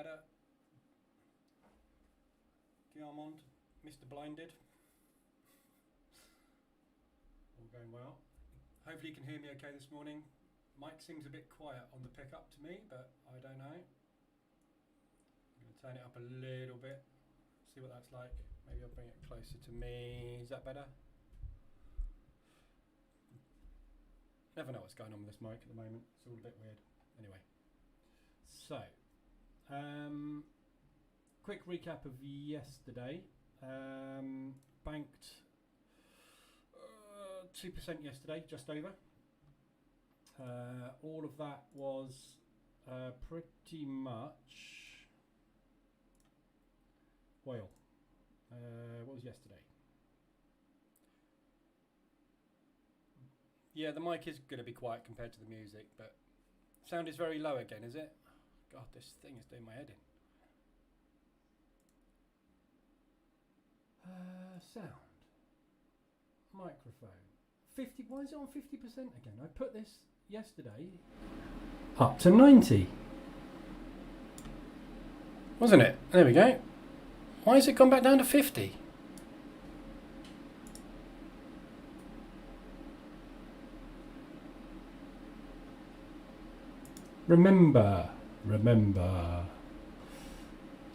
Daytradr, Guillemond, Mr. Blinded. All going well. Hopefully you can hear me okay this morning. Mic seems a bit quiet on the pickup to me, but I don't know. I'm going to turn it up a little bit, see what that's like. Maybe I'll bring it closer to me. Is that better? Never know what's going on with this mic at the moment. It's all a bit weird. Anyway, so quick recap of yesterday. Banked 2% yesterday, just over. All of that was pretty much oil. What was yesterday? Yeah, the mic is going to be quiet compared to the music, but sound is very low again, is it? God, this thing is doing my head in. Sound. Microphone. 50. Why is it on 50% again? I put this yesterday up to 90. Wasn't it? There we go. Why has it gone back down to 50? Remember.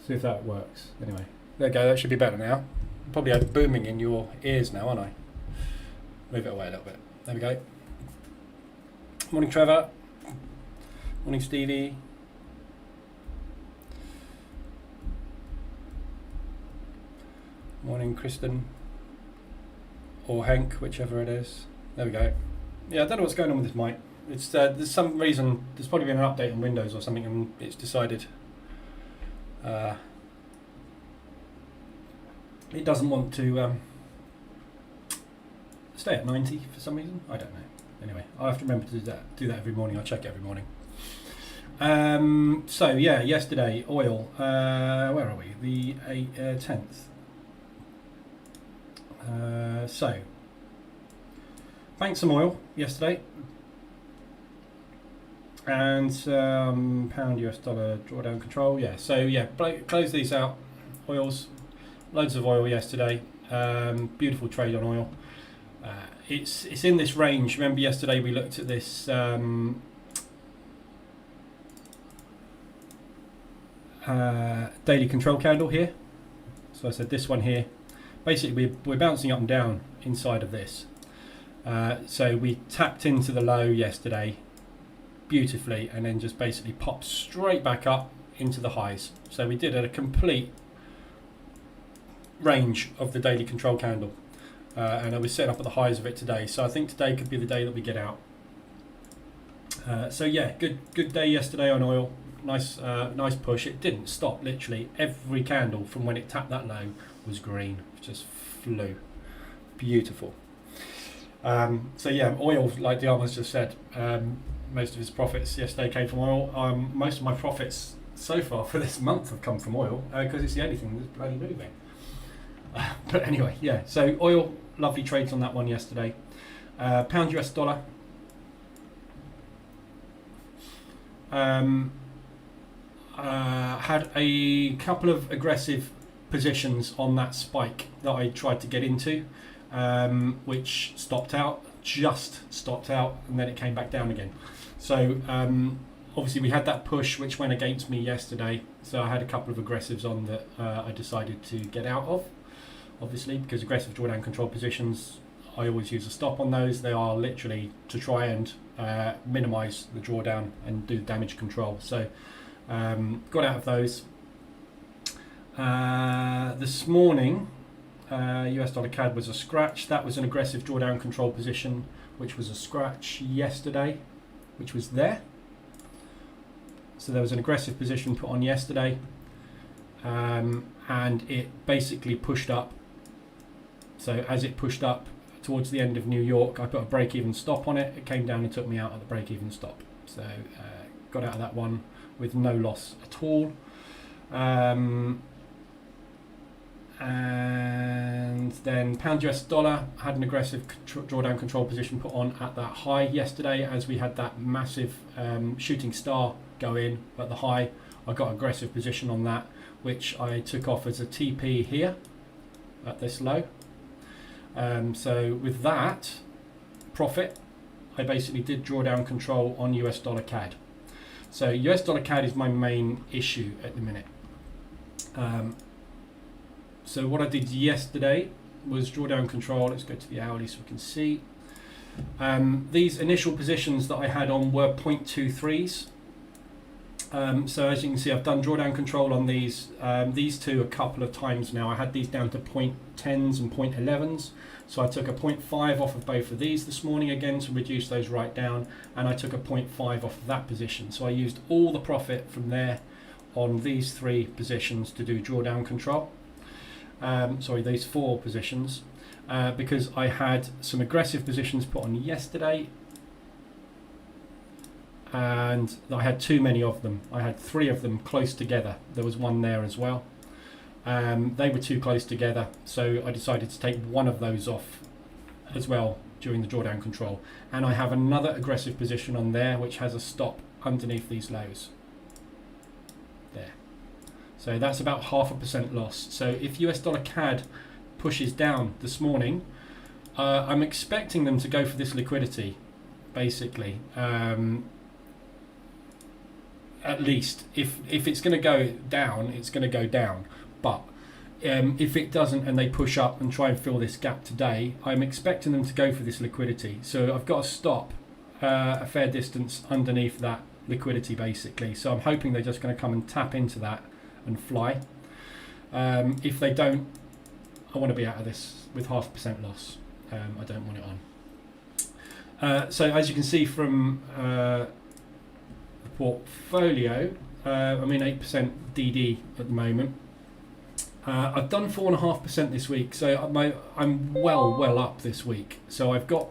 See if that works. Anyway, there we go. That should be better now. Probably had booming in your ears now, aren't I? Move it away a little bit. There we go. Morning, Trevor. Morning, Stevie. Morning, Kristen. Or Hank, whichever it is. There we go. Yeah, I don't know what's going on with this mic. It's there's some reason, there's probably been an update on Windows or something, and it's decided it doesn't want to stay at 90 for some reason. I don't know. Anyway, I have to remember to do that every morning. I check it every morning. So yeah, yesterday oil. Where are we? The 10th. So banked some oil yesterday. And pound US dollar drawdown control. Yeah, so yeah, close these out. Oils, loads of oil yesterday. Beautiful trade on oil. It's in this range. Remember yesterday we looked at this daily control candle here. So I said this one here. Basically we're bouncing up and down inside of this. So we tapped into the low yesterday beautifully, and then just basically popped straight back up into the highs. So we did a complete range of the daily control candle, and I was setting up at the highs of it today. So I think today could be the day that we get out. So yeah, good day yesterday on oil. Nice push. It didn't stop. Literally every candle from when it tapped that low was green. It just flew. Beautiful. So yeah, oil, like Diarma's just said, most of his profits yesterday came from oil. Most of my profits so far for this month have come from oil, because it's the only thing that's bloody moving. But anyway, yeah, so oil, lovely trades on that one yesterday. Pound US dollar. Had a couple of aggressive positions on that spike that I tried to get into, which just stopped out, and then it came back down again. So obviously we had that push which went against me yesterday, so I had a couple of aggressives on that I decided to get out of, obviously, because aggressive drawdown control positions, I always use a stop on those. They are literally to try and minimize the drawdown and do damage control. So got out of those. This morning US dollar CAD was a scratch. That was an aggressive drawdown control position, which was a scratch yesterday, which was there. So there was an aggressive position put on yesterday, and it basically pushed up. So as it pushed up towards the end of New York, I put a break-even stop on it. It came down and took me out at the break-even stop. So got out of that one with no loss at all. And then pound US dollar had an aggressive drawdown control position put on at that high yesterday, as we had that massive shooting star go in at the high I got aggressive position on that, which I took off as a TP here at this low. So with that profit, I basically did draw down control on US dollar CAD. So US dollar CAD is my main issue at the minute. So what I did yesterday was draw down control. Let's go to the hourly so we can see. These initial positions that I had on were 0.23s. So as you can see, I've done drawdown control on these two a couple of times now. I had these down to 0.10s and 0.11s. So I took a 0.5 off of both of these this morning again to reduce those right down, and I took a 0.5 off of that position. So I used all the profit from there on these three positions to do drawdown control. Sorry, these four positions, because I had some aggressive positions put on yesterday, and I had too many of them. I had three of them close together. There was one there as well. They were too close together, so I decided to take one of those off as well during the drawdown control. And I have another aggressive position on there which has a stop underneath these lows. There. So that's about 0.5% loss. So if US dollar CAD pushes down this morning, I'm expecting them to go for this liquidity, basically. At least if it's going to go down, it's going to go down. But if it doesn't and they push up and try and fill this gap today, I'm expecting them to go for this liquidity. So I've got to stop a fair distance underneath that liquidity, basically. So I'm hoping they're just going to come and tap into that and fly. If they don't, I want to be out of this with 0.5% loss. I don't want it on. So as you can see from the portfolio, I'm in 8% DD at the moment. I've done 4.5% this week, so I'm well up this week. So I've got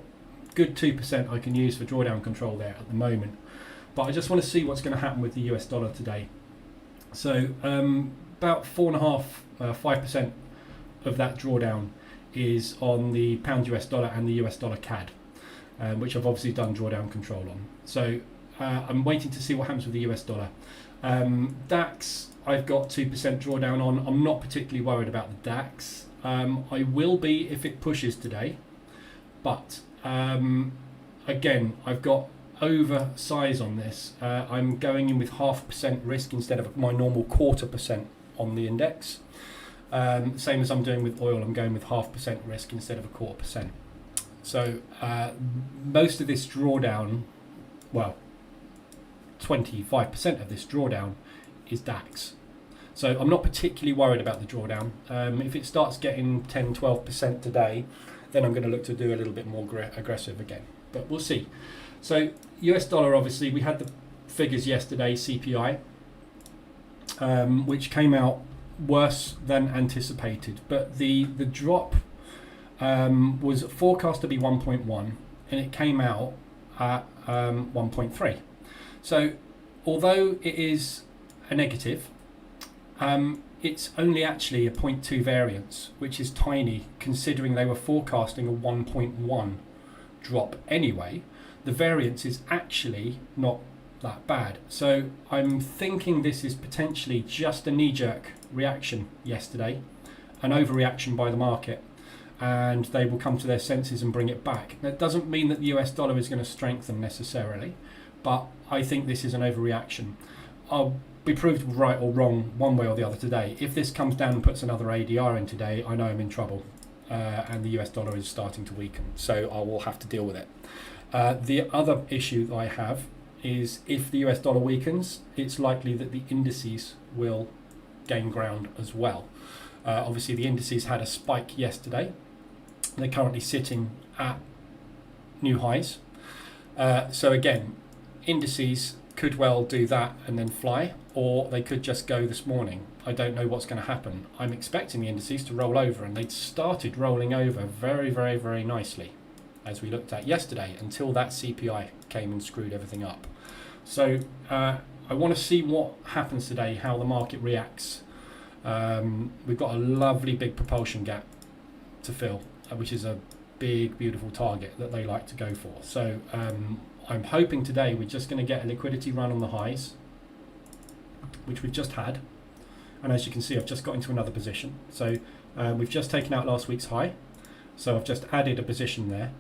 good 2% I can use for drawdown control there at the moment. But I just want to see what's going to happen with the US dollar today. So about 4.5%, 5% of that drawdown is on the pound US dollar and the US dollar CAD, which I've obviously done drawdown control on. So I'm waiting to see what happens with the US dollar. DAX, I've got 2% drawdown on. I'm not particularly worried about the DAX. I will be if it pushes today, but again, I've got oversize on this. I'm going in with 0.5% risk instead of my normal 0.25% on the index. Same as I'm doing with oil, I'm going with 0.5% risk instead of a 0.25%. So most of this drawdown, well, 25% of this drawdown is DAX. So I'm not particularly worried about the drawdown. If it starts getting 10-12% today, then I'm going to look to do a little bit more aggressive again. But we'll see. So US dollar, obviously, we had the figures yesterday, CPI, which came out worse than anticipated. But the drop was forecast to be 1.1, and it came out at 1.3. So although it is a negative, it's only actually a 0.2 variance, which is tiny considering they were forecasting a 1.1 drop anyway. The variance is actually not that bad. So I'm thinking this is potentially just a knee-jerk reaction yesterday, an overreaction by the market, and they will come to their senses and bring it back. That doesn't mean that the US dollar is going to strengthen necessarily, but I think this is an overreaction. I'll be proved right or wrong one way or the other today. If this comes down and puts another ADR in today, I know I'm in trouble, and the US dollar is starting to weaken, so I will have to deal with it. The other issue that I have is if the US dollar weakens, it's likely that the indices will gain ground as well. Obviously, the indices had a spike yesterday. They're currently sitting at new highs. So again, indices could well do that and then fly, or they could just go this morning. I don't know what's going to happen. I'm expecting the indices to roll over, and they'd started rolling over very, very, very nicely, as we looked at yesterday, until that CPI came and screwed everything up. So I want to see what happens today, how the market reacts. We've got a lovely big propulsion gap to fill, which is a big, beautiful target that they like to go for. So I'm hoping today we're just going to get a liquidity run on the highs, which we've just had. And as you can see, I've just got into another position. So we've just taken out last week's high. So I've just added a position there.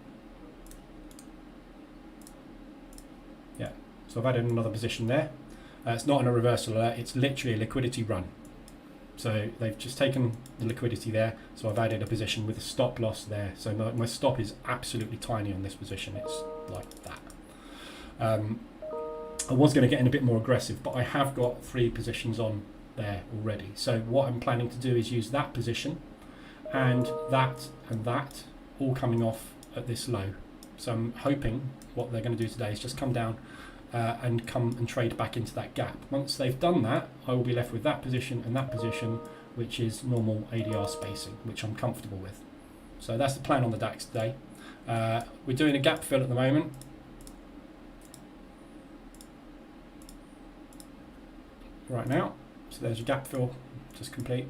Yeah, so I've added another position there. It's not in a reversal alert, it's literally a liquidity run. So they've just taken the liquidity there. So I've added a position with a stop loss there. So my stop is absolutely tiny on this position. It's like that. I was going to get in a bit more aggressive, but I have got 3 positions on there already. So what I'm planning to do is use that position and that all coming off at this low. So I'm hoping what they're going to do today is just come down and come and trade back into that gap. Once they've done that, I will be left with that position and that position, which is normal ADR spacing, which I'm comfortable with. So that's the plan on the DAX today. We're doing a gap fill at the moment. Right now, so there's your gap fill, just complete.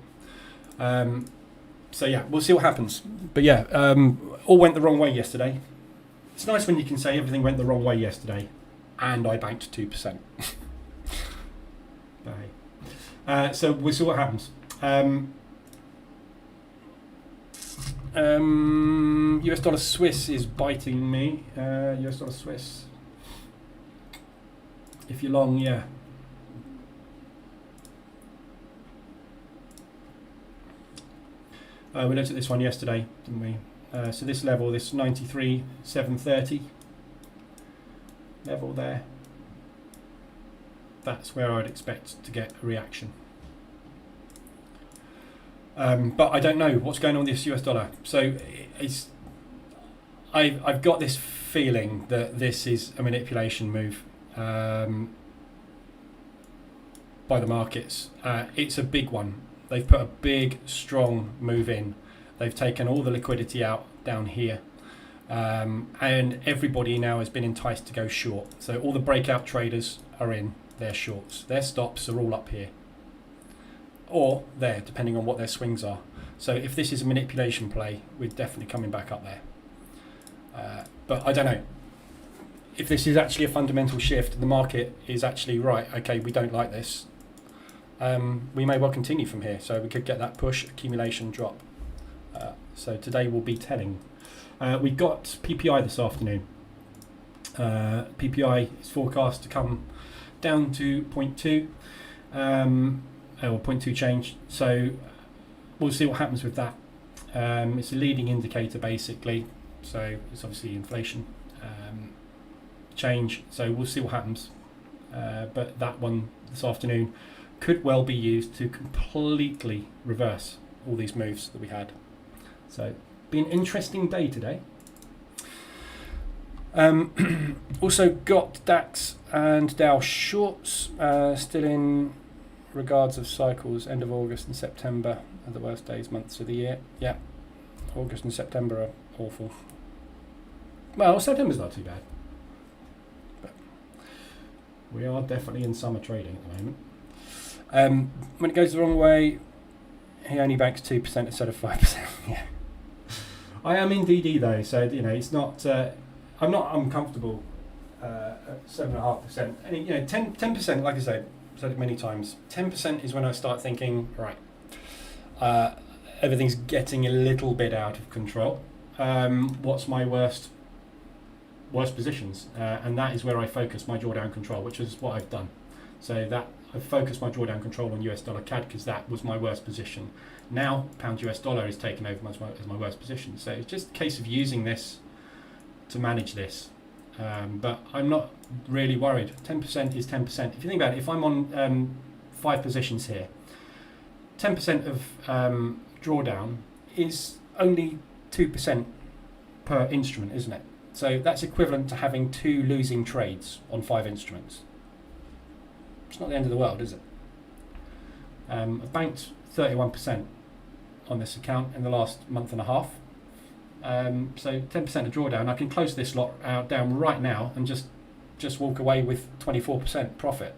So yeah, we'll see what happens. But yeah, all went the wrong way yesterday. It's nice when you can say everything went the wrong way yesterday, and I banked 2%. So we'll see what happens. US dollar Swiss is biting me. US dollar Swiss. If you're long, yeah. We looked at this one yesterday, didn't we? So this level, this 93,730 level there, that's where I'd expect to get a reaction. But I don't know what's going on with this US dollar. So I've got this feeling that this is a manipulation move by the markets. It's a big one. They've put a big, strong move in. They've taken all the liquidity out down here. And everybody now has been enticed to go short. So all the breakout traders are in their shorts. Their stops are all up here. Or there, depending on what their swings are. So if this is a manipulation play, we're definitely coming back up there. But I don't know. If this is actually a fundamental shift, the market is actually right, okay, we don't like this. We may well continue from here, so we could get that push, accumulation, drop. So today will be telling. We got PPI this afternoon. PPI is forecast to come down to 0.2, or 0.2 change. So we'll see what happens with that. It's a leading indicator basically. So it's obviously inflation change. So we'll see what happens. But that one this afternoon could well be used to completely reverse all these moves that we had. So, be an interesting day today. Also got DAX and Dow shorts, still in regards of cycles. End of August and September are the worst days, months of the year. Yeah, August and September are awful. Well, September's not too bad. But we are definitely in summer trading at the moment. When it goes the wrong way, he only banks 2% instead of 5%. Yeah, I am in DD though, so you know it's not. I'm not uncomfortable at 7.5%. And you know, 10%. Like I said it many times. 10% is when I start thinking, right, everything's getting a little bit out of control. What's my worst positions? And that is where I focus my drawdown control, which is what I've done. So that I've focused my drawdown control on US dollar CAD because that was my worst position. Now pound US dollar is taken over as my worst position. So it's just a case of using this to manage this. But I'm not really worried. 10% is 10%. If you think about it, if I'm on 5 positions here, 10% of drawdown is only 2% per instrument, isn't it? So that's equivalent to having 2 losing trades on 5 instruments. It's not the end of the world, is it? I've banked 31% on this account in the last month and a half. So 10% of drawdown. I can close this lot out down right now and just walk away with 24% profit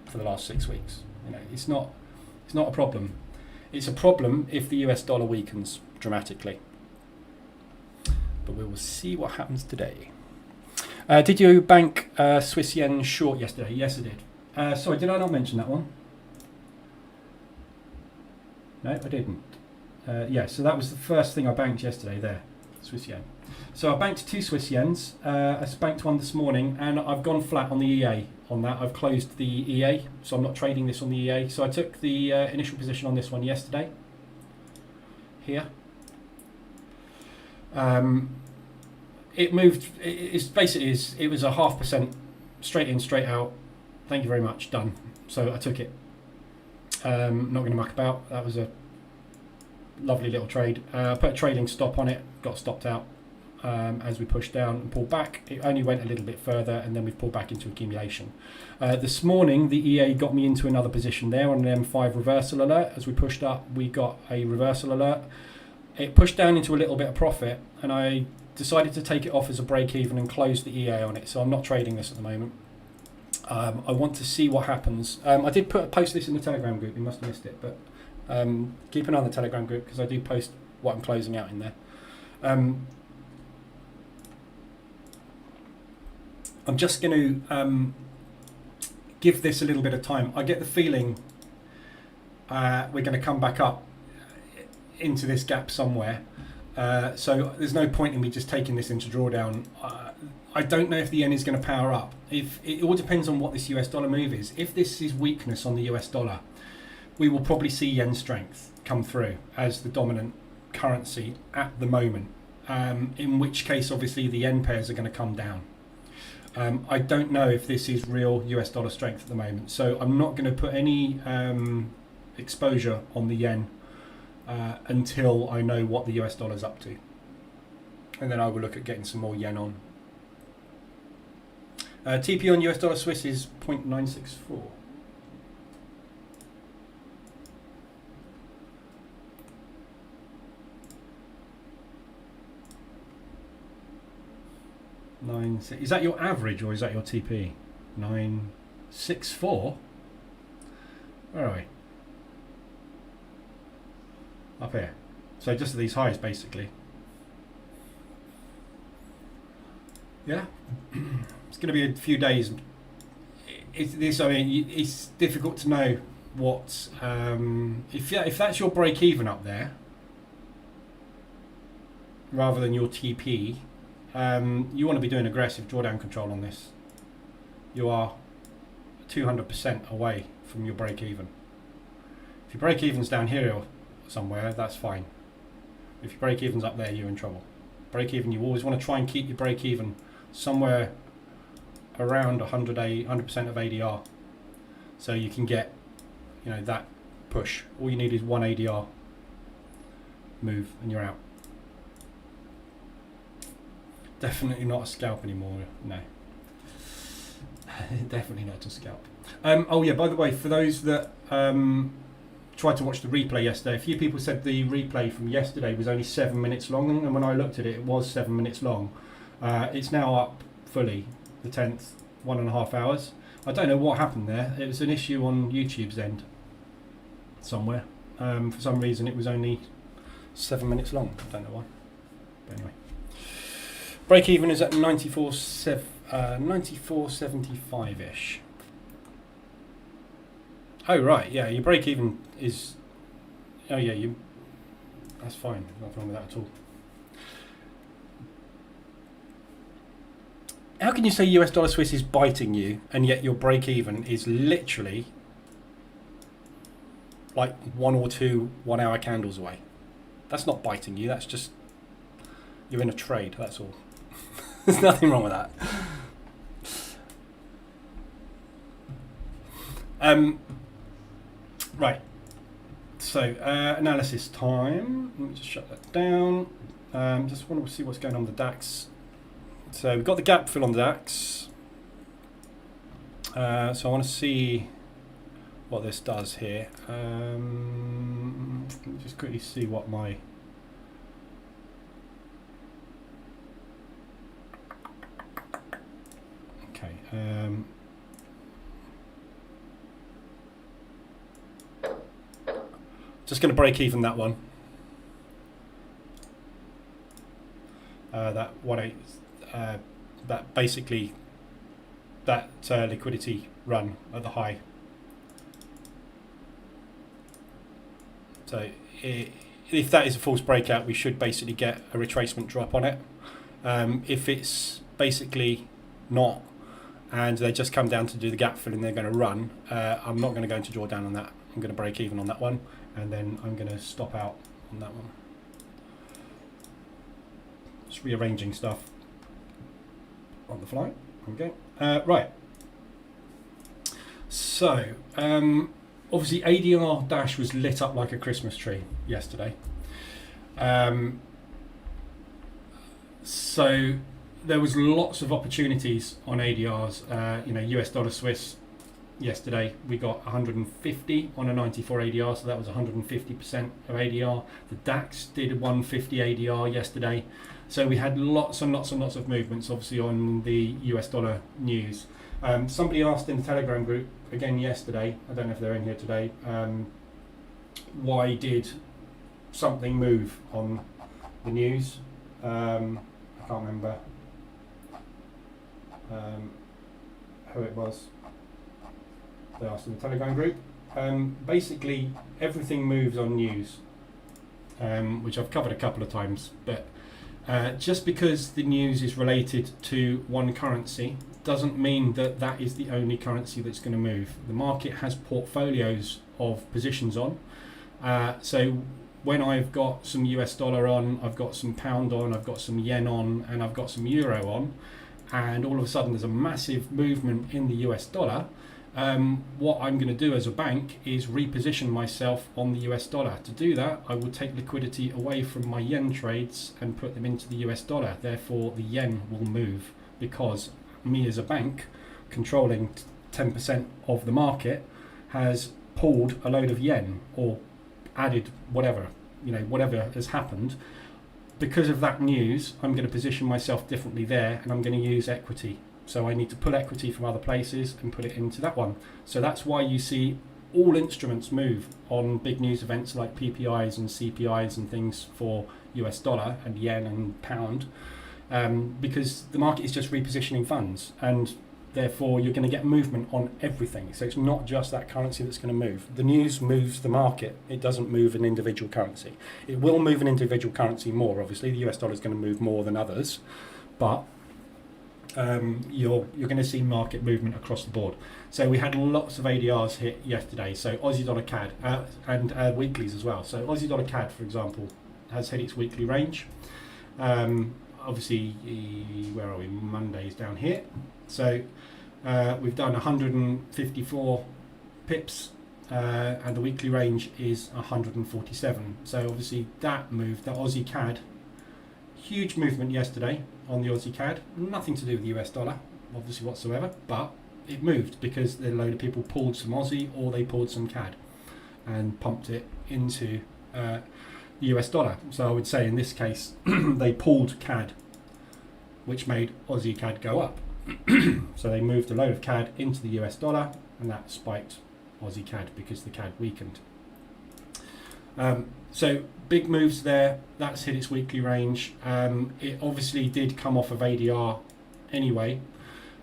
for the last 6 weeks. You know, it's not a problem. It's a problem if the US dollar weakens dramatically. But we will see what happens today. Did you bank Swiss yen short yesterday? Yes, I did. Sorry, did I not mention that one? No, I didn't. Yeah, so that was the first thing I banked yesterday there, Swiss yen. So I banked 2 Swiss yens. I banked one this morning, and I've gone flat on the EA on that. I've closed the EA, so I'm not trading this on the EA. So I took the initial position on this one yesterday. Here. It moved. It was a 0.5% straight in, straight out. Thank you very much. Done. So I took it. Not going to muck about. That was a lovely little trade. I put a trailing stop on it. Got stopped out as we pushed down and pulled back. It only went a little bit further, and then we've pulled back into accumulation. This morning, the EA got me into another position there on an M5 reversal alert. As we pushed up, we got a reversal alert. It pushed down into a little bit of profit, and I decided to take it off as a break even and close the EA on it. So I'm not trading this at the moment. I want to see what happens. I did post this in the Telegram group. You must have missed it, but keep an eye on the Telegram group because I do post what I'm closing out in there. I'm just going to give this a little bit of time. I get the feeling we're going to come back up into this gap somewhere. So there's no point in me just taking this into drawdown. I don't know if the yen is going to power up. If it all depends on what this US dollar move is. If this is weakness on the US dollar, we will probably see yen strength come through as the dominant currency at the moment. In which case, obviously, the yen pairs are going to come down. I don't know if this is real US dollar strength at the moment, so I'm not going to put any exposure on the yen until I know what the US dollar is up to, and then I will look at getting some more yen on. TP on US dollar Swiss is 0.964. Is that your average or is that your TP? 964? Where are we? Up here. So just at these highs basically. Yeah. It's going to be a few days. It's difficult to know what if that's your break even up there rather than your TP. You want to be doing aggressive drawdown control on this. You are 200% away from your break even. If your break even's down here or somewhere, that's fine. If your break even's up there, you're in trouble. Break even, you always want to try and keep your break even somewhere around 100% of ADR, so you can get, that push. All you need is one ADR move and you're out. Definitely not a scalp anymore. No, definitely not a scalp. Oh yeah, by the way, for those that tried to watch the replay yesterday, a few people said the replay from yesterday was only 7 minutes long, and when I looked at it, it was 7 minutes long. It's now up fully, the 10th, 1.5 hours. I don't know what happened there. It was an issue on YouTube's end somewhere. For some reason it was only 7 minutes long. I don't know why. But anyway. Break even is at 94.75-ish. Oh right, yeah, your break even is, oh yeah, that's fine, nothing wrong with that at all. How can you say US dollar Swiss is biting you and yet your break even is literally like 1 or 2 1-hour candles away? That's not biting you, that's just, you're in a trade, that's all. There's nothing wrong with that. Right, so analysis time. Let me just shut that down. Just want to see what's going on with the DAX. So we've got the gap fill on the DAX. So I want to see what this does here. Let me just quickly see what my just going to break even that one. That 1.8. That basically that liquidity run at the high. So if that is a false breakout, we should basically get a retracement drop on it. If it's basically not, and they just come down to do the gap fill and they're going to run, I'm not going to go into drawdown on that. I'm going to break even on that one, and then I'm going to stop out on that one. Just rearranging stuff on the fly. Okay. Right. So, obviously ADR Dash was lit up like a Christmas tree yesterday. So there was lots of opportunities on ADRs. US dollar Swiss yesterday we got 150 on a 94 ADR, so that was 150% of ADR. The DAX did 150 ADR yesterday. So we had lots and lots and lots of movements, obviously, on the US dollar news. Somebody asked in the Telegram group again yesterday, I don't know if they're in here today, why did something move on the news? I can't remember who it was. They asked in the Telegram group. Basically, everything moves on news, which I've covered a couple of times, but just because the news is related to one currency doesn't mean that that is the only currency that's going to move. The market has portfolios of positions on. So when I've got some US dollar on, I've got some pound on, I've got some yen on, and I've got some euro on, and all of a sudden there's a massive movement in the US dollar, what I'm going to do as a bank is reposition myself on the US dollar. To do that, I will take liquidity away from my yen trades and put them into the US dollar. Therefore, the yen will move because me as a bank, controlling 10% of the market, has pulled a load of yen or added whatever has happened. Because of that news, I'm going to position myself differently there, and I'm going to use equity. So I need to pull equity from other places and put it into that one. So that's why you see all instruments move on big news events like PPIs and CPIs and things for US dollar and yen and pound, because the market is just repositioning funds, and therefore you're going to get movement on everything. So it's not just that currency that's going to move. The news moves the market. It doesn't move an individual currency. It will move an individual currency more, obviously. The US dollar is going to move more than others, but you're going to see market movement across the board. So we had lots of ADRs hit yesterday. So Aussie dollar CAD and weeklies as well. So Aussie dollar CAD, for example, has hit its weekly range. Obviously, where are we? Monday's down here. So we've done 154 pips, and the weekly range is 147. So obviously that moved, that Aussie CAD, huge movement yesterday on the Aussie CAD. Nothing to do with the US dollar, obviously, whatsoever, but it moved because a load of people pulled some Aussie or they pulled some CAD and pumped it into the US dollar. So I would say in this case, they pulled CAD, which made Aussie CAD go up. So they moved a load of CAD into the US dollar, and that spiked Aussie CAD because the CAD weakened. So big moves there. That's hit its weekly range. It obviously did come off of ADR anyway.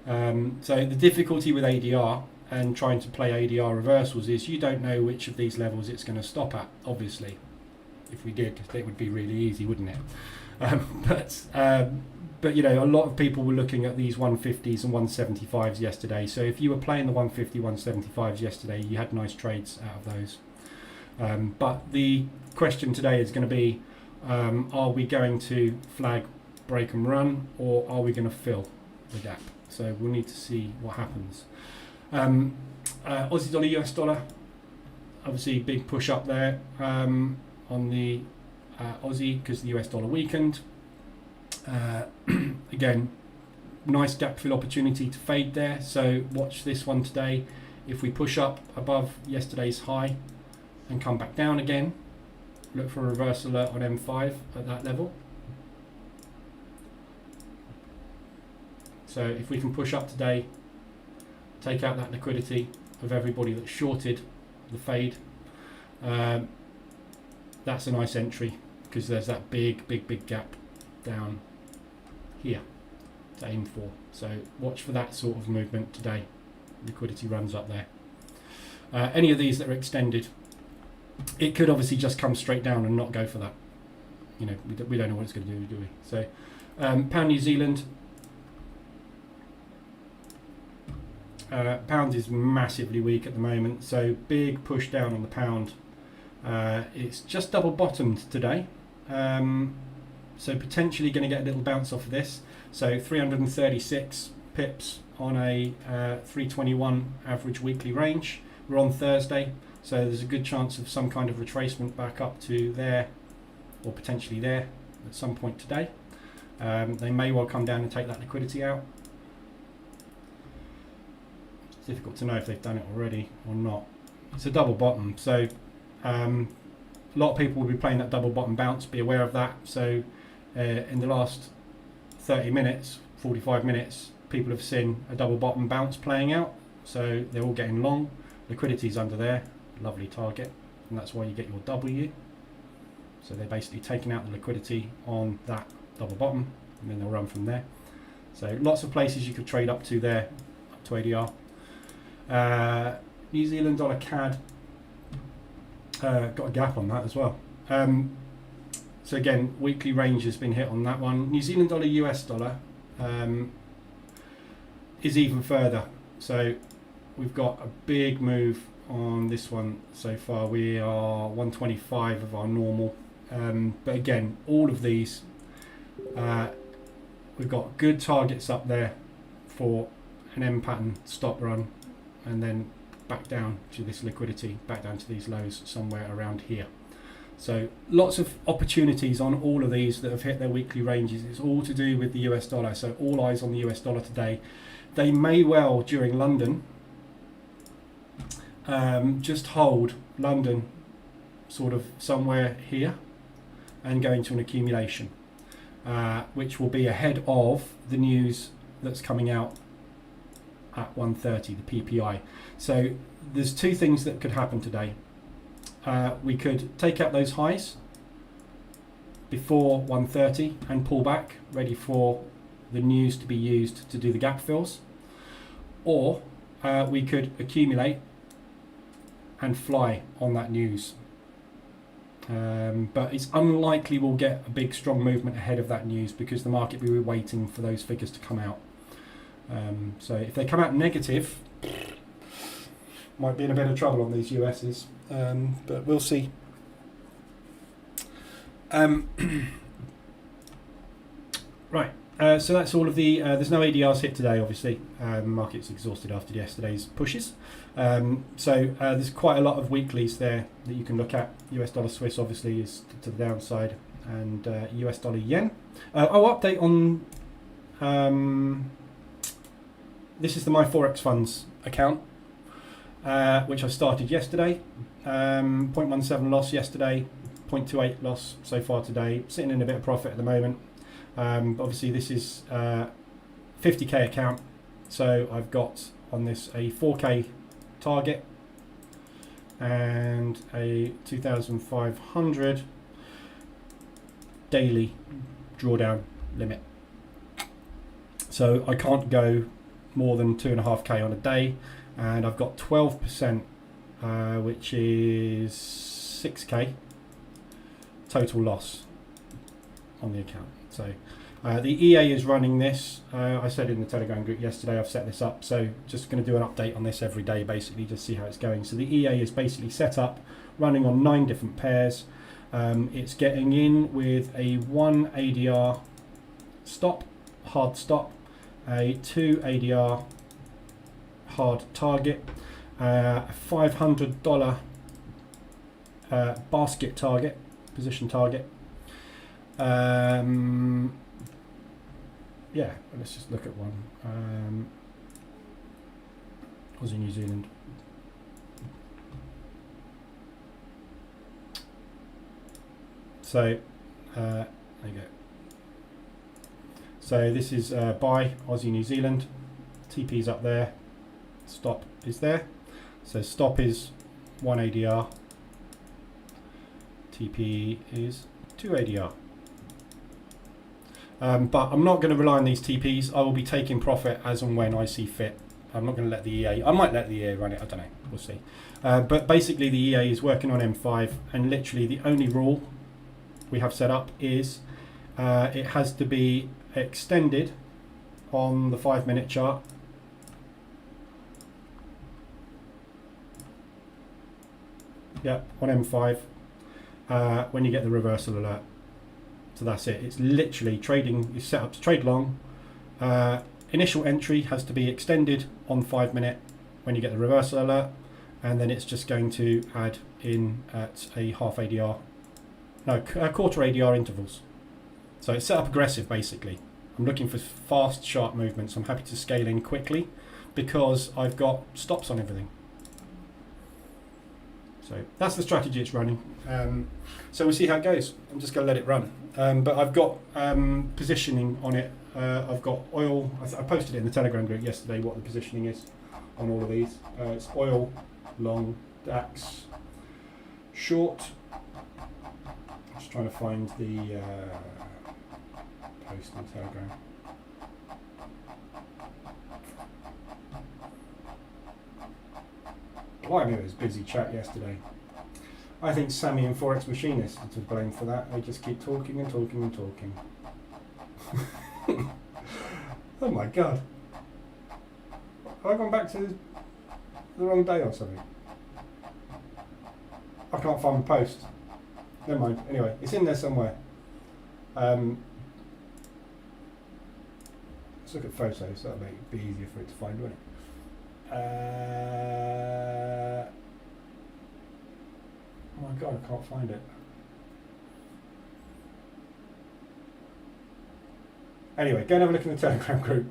So the difficulty with ADR and trying to play ADR reversals is you don't know which of these levels it's going to stop at, obviously. If we did, it would be really easy, wouldn't it? But you know, a lot of people were looking at these 150s and 175s yesterday. So if you were playing the 150, 175s yesterday, you had nice trades out of those. But the question today is going to be, are we going to flag, break and run, or are we going to fill the gap? So we'll need to see what happens. Aussie dollar, US dollar, obviously big push up there on the Aussie because the US dollar weakened. Again, nice gap fill opportunity to fade there. So watch this one today. If we push up above yesterday's high and come back down again, look for a reverse alert on M5 at that level. So if we can push up today, take out that liquidity of everybody that shorted the fade, that's a nice entry because there's that big gap down here to aim for. So watch for that sort of movement today. Liquidity runs up there. Any of these that are extended it could obviously just come straight down and not go for that. You know, we don't know what it's going to do we? So, pound New Zealand. Pound is massively weak at the moment, so big push down on the pound. It's just double bottomed today, so potentially going to get a little bounce off of this. So 336 pips on a 321 average weekly range. We're on Thursday, so there's a good chance of some kind of retracement back up to there, or potentially there at some point today. They may well come down and take that liquidity out. It's difficult to know if they've done it already or not. It's a double bottom, so a lot of people will be playing that double bottom bounce. Be aware of that. So in the last 30 minutes, 45 minutes, people have seen a double bottom bounce playing out, so they're all getting long. Liquidity's under there, lovely target, and that's why you get your W. So they're basically taking out the liquidity on that double bottom, and then they'll run from there. So lots of places you could trade up to there, up to ADR. New Zealand dollar CAD, got a gap on that as well. So again, weekly range has been hit on that one. New Zealand dollar US dollar is even further. So we've got a big move on this one so far. We are 125 of our normal. But again, all of these, we've got good targets up there for an M pattern stop run, and then back down to this liquidity, back down to these lows somewhere around here. So lots of opportunities on all of these that have hit their weekly ranges. It's all to do with the US dollar, so all eyes on the US dollar today. They may well, during London, just hold London sort of somewhere here and go into an accumulation, which will be ahead of the news that's coming out at 1:30, the PPI. So there's two things that could happen today. We could take out those highs before 1:30 and pull back, ready for the news to be used to do the gap fills, or we could accumulate and fly on that news. But it's unlikely we'll get a big strong movement ahead of that news, because the market will be waiting for those figures to come out. So if they come out negative, might be in a bit of trouble on these USs, but we'll see. Right, so that's all of the, there's no ADRs hit today, obviously. Market's exhausted after yesterday's pushes. So there's quite a lot of weeklies there that you can look at. US dollar Swiss obviously is to the downside, and US dollar yen. I'll update on, this is the My Forex Funds account, which I started yesterday. 0.17 loss yesterday, 0.28 loss so far today. Sitting in a bit of profit at the moment. Obviously this is 50k account, so I've got on this a 4k target and a 2,500 daily drawdown limit. So I can't go more than 2.5k on a day, and I've got 12%, which is 6k total loss on the account. So the EA is running this. I said in the Telegram group yesterday, I've set this up, so just going to do an update on this every day, basically, just see how it's going. So the EA is basically set up, running on 9 different pairs. It's getting in with a 1 ADR stop, hard stop, a 2 ADR hard target, a $500 basket target, position target. Yeah, let's just look at one. Aussie New Zealand. So there you go. So this is buy Aussie New Zealand. TP's up there. Stop is there. So stop is 1 ADR. TP is 2 ADR. But I'm not going to rely on these TPs. I will be taking profit as and when I see fit. I'm not going to let the EA, I might let the EA run it, I don't know. we'll see. But basically the EA is working on M5, and literally the only rule we have set up is it has to be extended on the 5-minute chart. Yeah, on M5 when you get the reversal alert. So that's it. It's literally trading. It's set up to trade long. Initial entry has to be extended on 5-minute when you get the reversal alert, and then it's just going to add in at a half ADR, no, a quarter ADR intervals. So it's set up aggressive basically. I'm looking for fast, sharp movements. I'm happy to scale in quickly because I've got stops on everything. So that's the strategy it's running. So we'll see how it goes. I'm just going to let it run. But I've got positioning on it. I've got oil. I posted it in the Telegram group yesterday what the positioning is on all of these. It's oil, long, DAX, short. I'm just trying to find the post on Telegram. Blimey, it was busy chat yesterday. I think Sammy and Forex Machinist are to blame for that. They just keep talking and talking and talking. Oh my god. Have I gone back to the wrong day or something? I can't find the post. Never mind. Anyway, it's in there somewhere. Let's look at photos. That'll make it be easier for it to find, won't it? Oh my god, I can't find it. Anyway, go and have a look in the Telegram group.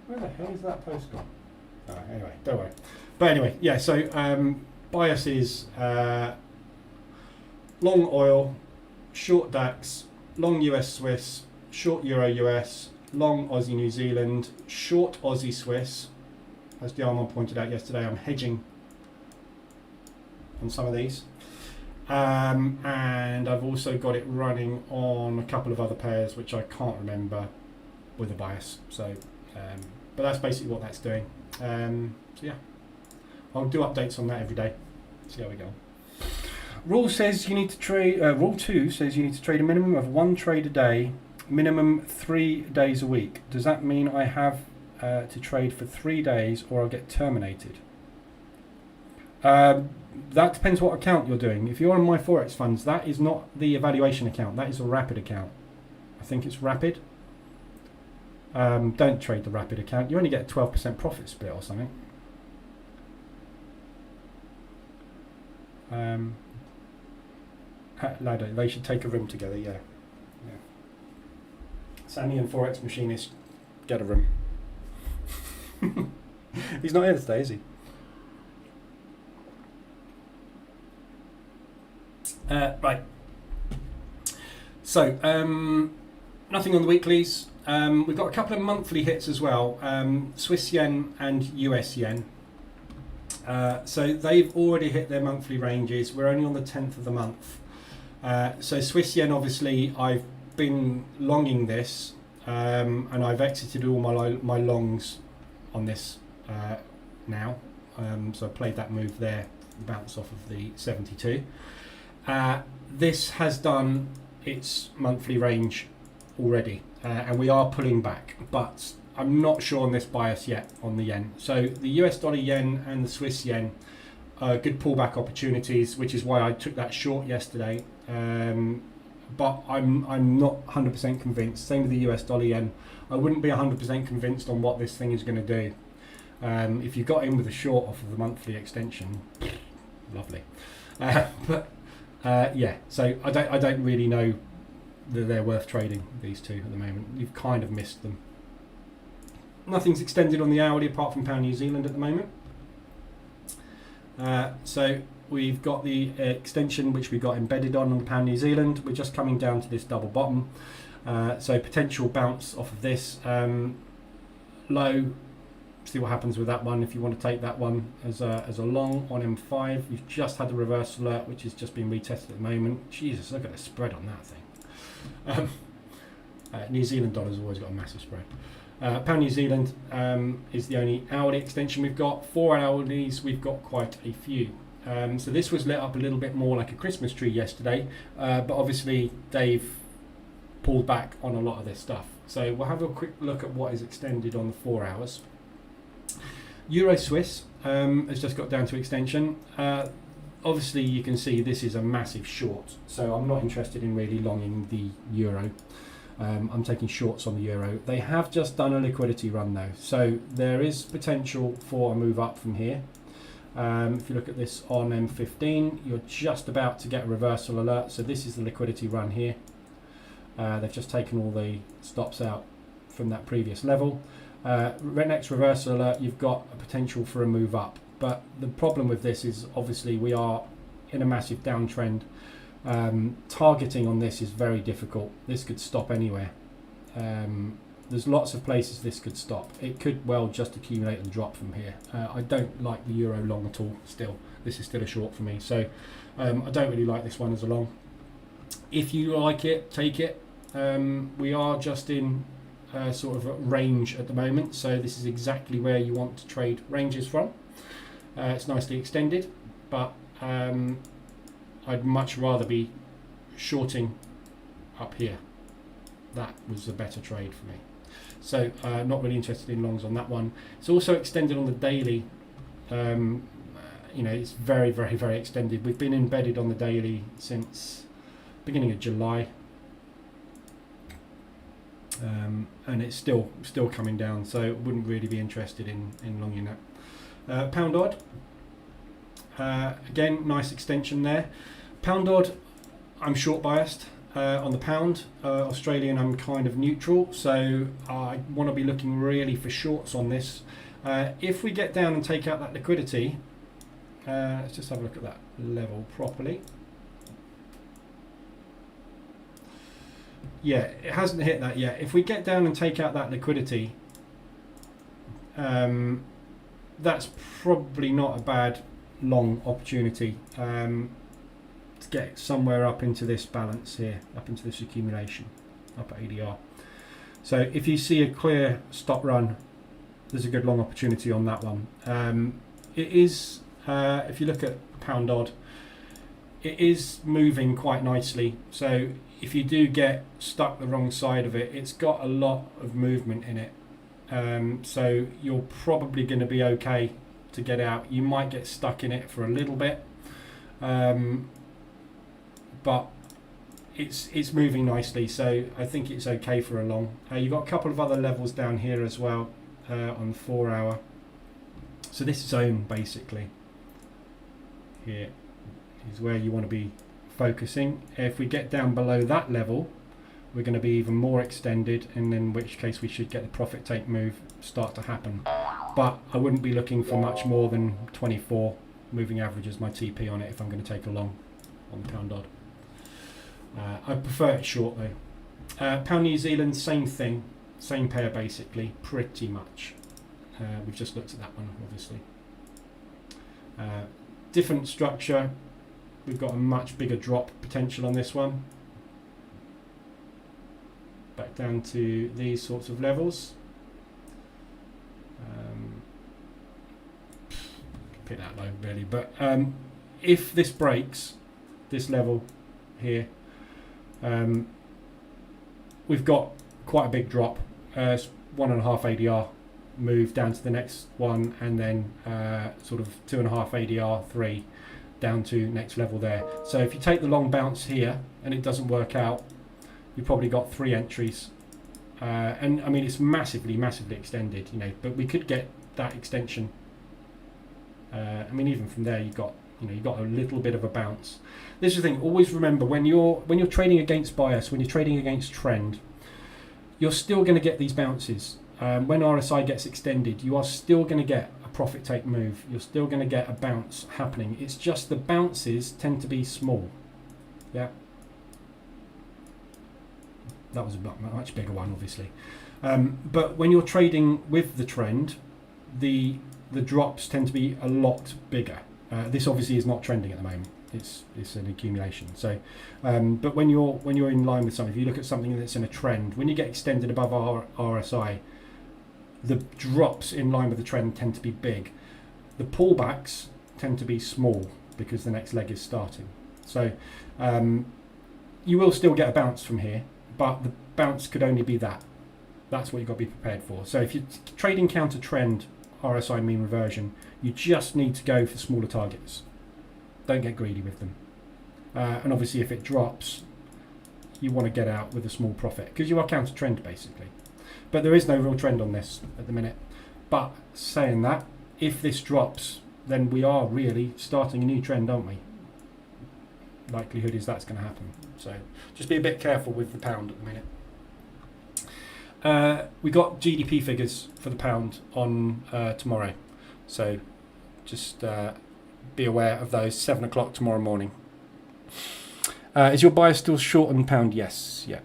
Where the hell is that post gone? Oh, anyway, don't worry. But anyway, yeah, so bias is long oil, short DAX, long US Swiss, short Euro US, long Aussie New Zealand, short Aussie Swiss. As Diamond pointed out yesterday, I'm hedging on some of these. And I've also got it running on a couple of other pairs which I can't remember with a bias. So, but that's basically what that's doing. So yeah, I'll do updates on that every day. See how we go. Rule says you need to trade. Rule 2 says you need to trade a minimum of 1 trade a day, minimum 3 days a week. Does that mean I have to trade for 3 days or I'll get terminated? That depends what account you're doing. If you're on my Forex funds, that is not the evaluation account. That is a rapid account. I think it's rapid. Don't trade the rapid account. You only get a 12% profit split or something. Ladder, they should take a room together, yeah. Sammy and Forex Machinist, get a room. He's not here today, is he? Right. So, nothing on the weeklies. We've got a couple of monthly hits as well. Swiss yen and US yen. So they've already hit their monthly ranges. We're only on the 10th of the month. So Swiss yen, obviously, I've been longing this, and I've exited all my longs on this now. So I played that move there, bounce off of the 72. This has done its monthly range already, and we are pulling back, but I'm not sure on this bias yet on the yen. So the US dollar yen and the Swiss yen are good pullback opportunities, which is why I took that short yesterday. But I'm not 100% convinced. Same with the US dollar yen. I wouldn't be 100% convinced on what this thing is going to do. If you got in with a short off of the monthly extension, lovely. But yeah, so I don't really know that they're worth trading, these two at the moment. You've kind of missed them. Nothing's extended on the hourly apart from pound New Zealand at the moment. So we've got the extension which we got embedded on the pound New Zealand. We're just coming down to this double bottom. So potential bounce off of this low. See what happens with that one. If you want to take that one as a long on M5, you've just had the reverse alert, which is just being retested at the moment. Jesus, look at the spread on that thing. New Zealand dollar's always got a massive spread. Pound New Zealand is the only hourly extension we've got. 4 hourlies, we've got quite a few. So this was lit up a little bit more like a Christmas tree yesterday, but obviously they've pulled back on a lot of this stuff. So we'll have a quick look at what is extended on the 4 hours. Euro Swiss has just got down to extension. Obviously you can see this is a massive short, so I'm not interested in really longing the euro. I'm taking shorts on the euro. They have just done a liquidity run though, so there is potential for a move up from here. If you look at this on M15, you're just about to get a reversal alert. So this is the liquidity run here. They've just taken all the stops out from that previous level. Next reversal alert, you've got a potential for a move up. But the problem with this is obviously we are in a massive downtrend. Targeting on this is very difficult. This could stop anywhere. There's lots of places this could stop. It could well just accumulate and drop from here. I don't like the euro long at all still. This is still a short for me. So I don't really like this one as a long. If you like it, take it. We are just in sort of a range at the moment. So this is exactly where you want to trade ranges from. It's nicely extended, but I'd much rather be shorting up here. That was a better trade for me. So not really interested in longs on that one. It's also extended on the daily. You know, it's very, very, very extended. We've been embedded on the daily since beginning of July. And it's still coming down, so wouldn't really be interested in longing that. Pound odd. Again, nice extension there. Pound odd, I'm short biased on the pound. Australian, I'm kind of neutral, so I want to be looking really for shorts on this. If we get down and take out that liquidity, let's just have a look at that level properly. Yeah, it hasn't hit that yet. If we get down and take out that liquidity, that's probably not a bad long opportunity to get somewhere up into this balance here, up into this accumulation, up at ADR. So if you see a clear stop run, there's a good long opportunity on that one. It is, if you look at pound odd, it is moving quite nicely. So if you do get stuck the wrong side of it, it's got a lot of movement in it. So you're probably going to be okay to get out. You might get stuck in it for a little bit, but it's moving nicely, so I think it's okay for a long. You've got a couple of other levels down here as well on the 4 hour. So this zone basically here is where you want to be focusing. If we get down below that level, we're going to be even more extended, and in which case we should get the profit take move start to happen. But I wouldn't be looking for much more than 24 moving average as my TP on it if I'm going to take a long on the pound odd. I prefer it short though. Pound New Zealand, same thing, same pair basically, pretty much. We've just looked at that one obviously. Different structure. We've got a much bigger drop potential on this one. Back down to these sorts of levels. Pick that low really, but if this breaks this level here, we've got quite a big drop. 1.5 ADR move down to the next one, and then sort of 2.5 ADR 3 down to next level there. So if you take the long bounce here and it doesn't work out, you've probably got 3 entries, and I mean it's massively extended, you know, but we could get that extension. I mean even from there you've got a little bit of a bounce. This is the thing, always remember when you're trading against bias, when you're trading against trend, you're still going to get these bounces. When RSI gets extended, you are still going to get a profit take move. You're still going to get a bounce happening. It's just the bounces tend to be small. Yeah. That was a much bigger one, obviously. But when you're trading with the trend, the drops tend to be a lot bigger. This obviously is not trending at the moment. It's an accumulation. So, but when you're in line with something, if you look at something that's in a trend, when you get extended above RSI, the drops in line with the trend tend to be big. The pullbacks tend to be small because the next leg is starting. So you will still get a bounce from here, but the bounce could only be that. That's what you've got to be prepared for. So if you're trading counter trend RSI mean reversion, you just need to go for smaller targets. Don't get greedy with them. And obviously if it drops, you want to get out with a small profit because you are counter trend basically. But there is no real trend on this at the minute. But saying that, if this drops, then we are really starting a new trend, aren't we? Likelihood is that's going to happen. So just be a bit careful with the pound at the minute. We got GDP figures for the pound on tomorrow. So just be aware of those, 7 o'clock tomorrow morning. Is your buyer still short on pound? Yes, yeah.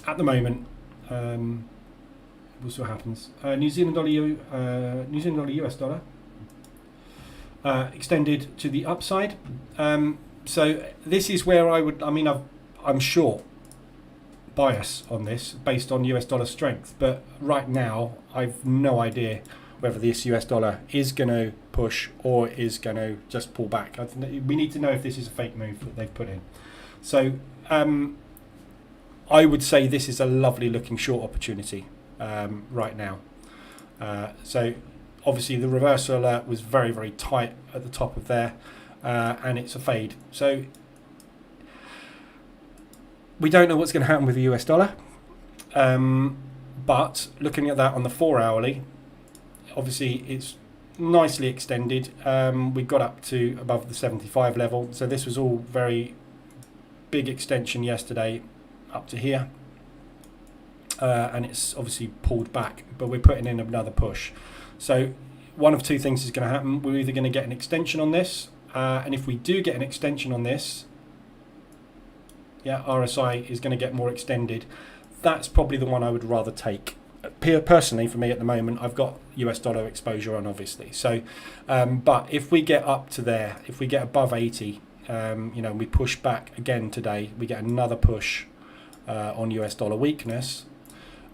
At the moment, we'll see what happens. New Zealand dollar, US dollar extended to the upside. So this is where I'm short bias on this based on US dollar strength, but right now I've no idea whether this US dollar is going to push or is going to just pull back. We need to know if this is a fake move that they've put in. So I would say this is a lovely looking short opportunity right now. So obviously the reversal alert was very, very tight at the top of there, and it's a fade. So we don't know what's going to happen with the US dollar, but looking at that on the 4 hourly, obviously it's nicely extended. We got up to above the 75 level, so this was all very big extension yesterday up to here, and it's obviously pulled back, but we're putting in another push. So one of two things is going to happen. We're either going to get an extension on this, and if we do get an extension on this, yeah, RSI is going to get more extended. That's probably the one I would rather take. Personally, for me at the moment, I've got US dollar exposure on, obviously. So, but if we get up to there, if we get above 80, we push back again today, we get another push on US dollar weakness,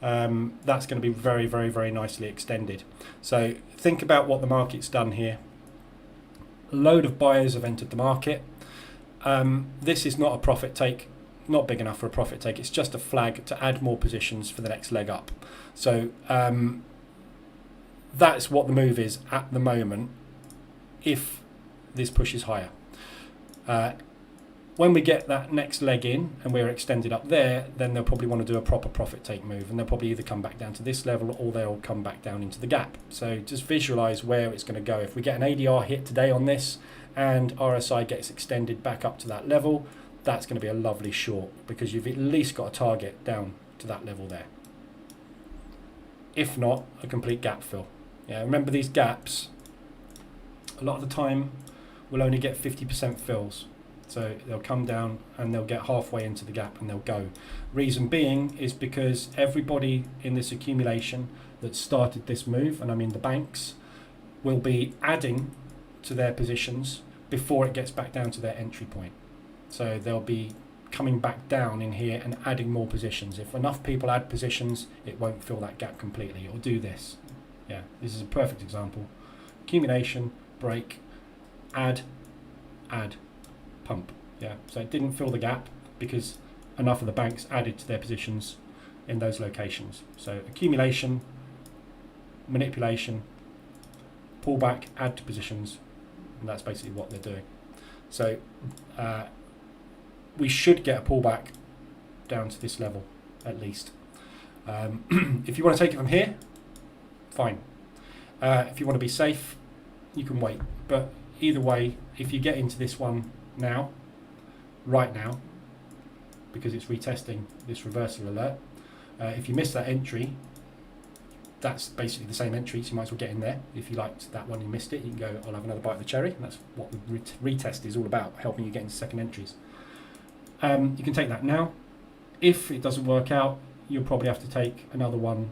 that's going to be very, very, very nicely extended. So think about what the market's done here. A load of buyers have entered the market. This is not a profit take, not big enough for a profit take. It's just a flag to add more positions for the next leg up. So that's what the move is at the moment if this pushes higher. When we get that next leg in and we're extended up there, then they'll probably want to do a proper profit take move, and they'll probably either come back down to this level or they'll come back down into the gap. So just visualize where it's going to go. If we get an ADR hit today on this and RSI gets extended back up to that level, that's going to be a lovely short because you've at least got a target down to that level there. If not, a complete gap fill. Yeah, remember these gaps, a lot of the time we'll only get 50% fills. So they'll come down and they'll get halfway into the gap and they'll go. Reason being is because everybody in this accumulation that started this move, and I mean the banks, will be adding to their positions before it gets back down to their entry point. So they'll be coming back down in here and adding more positions. If enough people add positions, it won't fill that gap completely. It'll do this. Yeah, this is a perfect example. Accumulation, break, add, pump. Yeah, so it didn't fill the gap because enough of the banks added to their positions in those locations. So accumulation, manipulation, pullback, add to positions, and that's basically what they're doing. So we should get a pullback down to this level at least. If you want to take it from here, fine. If you want to be safe, you can wait. But either way, if you get into this one now, right now, because it's retesting this reversal alert, if you miss that entry, that's basically the same entry, so you might as well get in there. If you liked that one and missed it, you can go, I'll have another bite of the cherry. And that's what the retest is all about, helping you get into second entries. You can take that now. If it doesn't work out, you'll probably have to take another one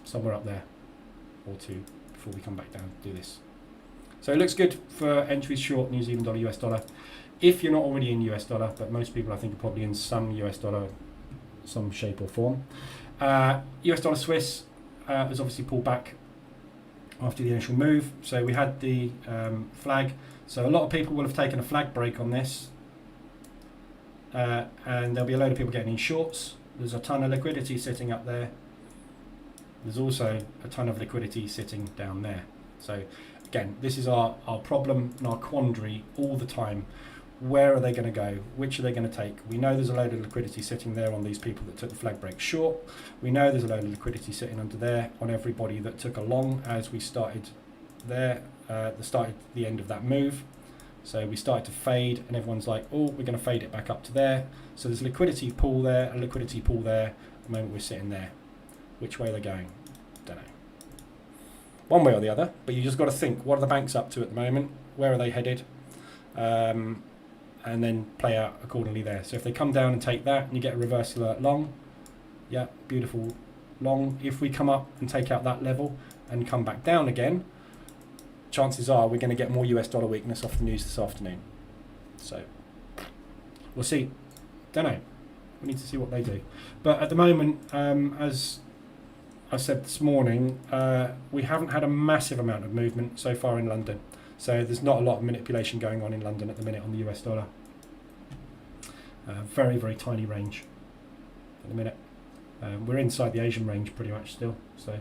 somewhere up there or two before we come back down to do this. So it looks good for entries short New Zealand dollar, US dollar. If you're not already in US dollar, but most people I think are probably in some US dollar some shape or form. US dollar Swiss has obviously pulled back after the initial move. So we had the flag. So a lot of people will have taken a flag break on this. And there'll be a load of people getting in shorts. There's a ton of liquidity sitting up there. There's also a ton of liquidity sitting down there. So again, this is our problem and our quandary all the time. Where are they going to go? Which are they going to take? We know there's a load of liquidity sitting there on these people that took the flag break short. We know there's a load of liquidity sitting under there on everybody that took a long as we started there, the end of that move. So we started to fade and everyone's like, oh, we're going to fade it back up to there. So there's a liquidity pool there, a liquidity pool there. At the moment we're sitting there. Which way are they going? Don't know. One way or the other, but you just got to think, what are the banks up to at the moment? Where are they headed? And then play out accordingly there. So if they come down and take that and you get a reversal alert long, yeah, beautiful long. If we come up and take out that level and come back down again, chances are we're going to get more US dollar weakness off the news this afternoon. So we'll see. Don't know. We need to see what they do. But at the moment, as I said this morning, we haven't had a massive amount of movement so far in London. So there's not a lot of manipulation going on in London at the minute on the US dollar. Very, very tiny range at the minute. We're inside the Asian range pretty much still. So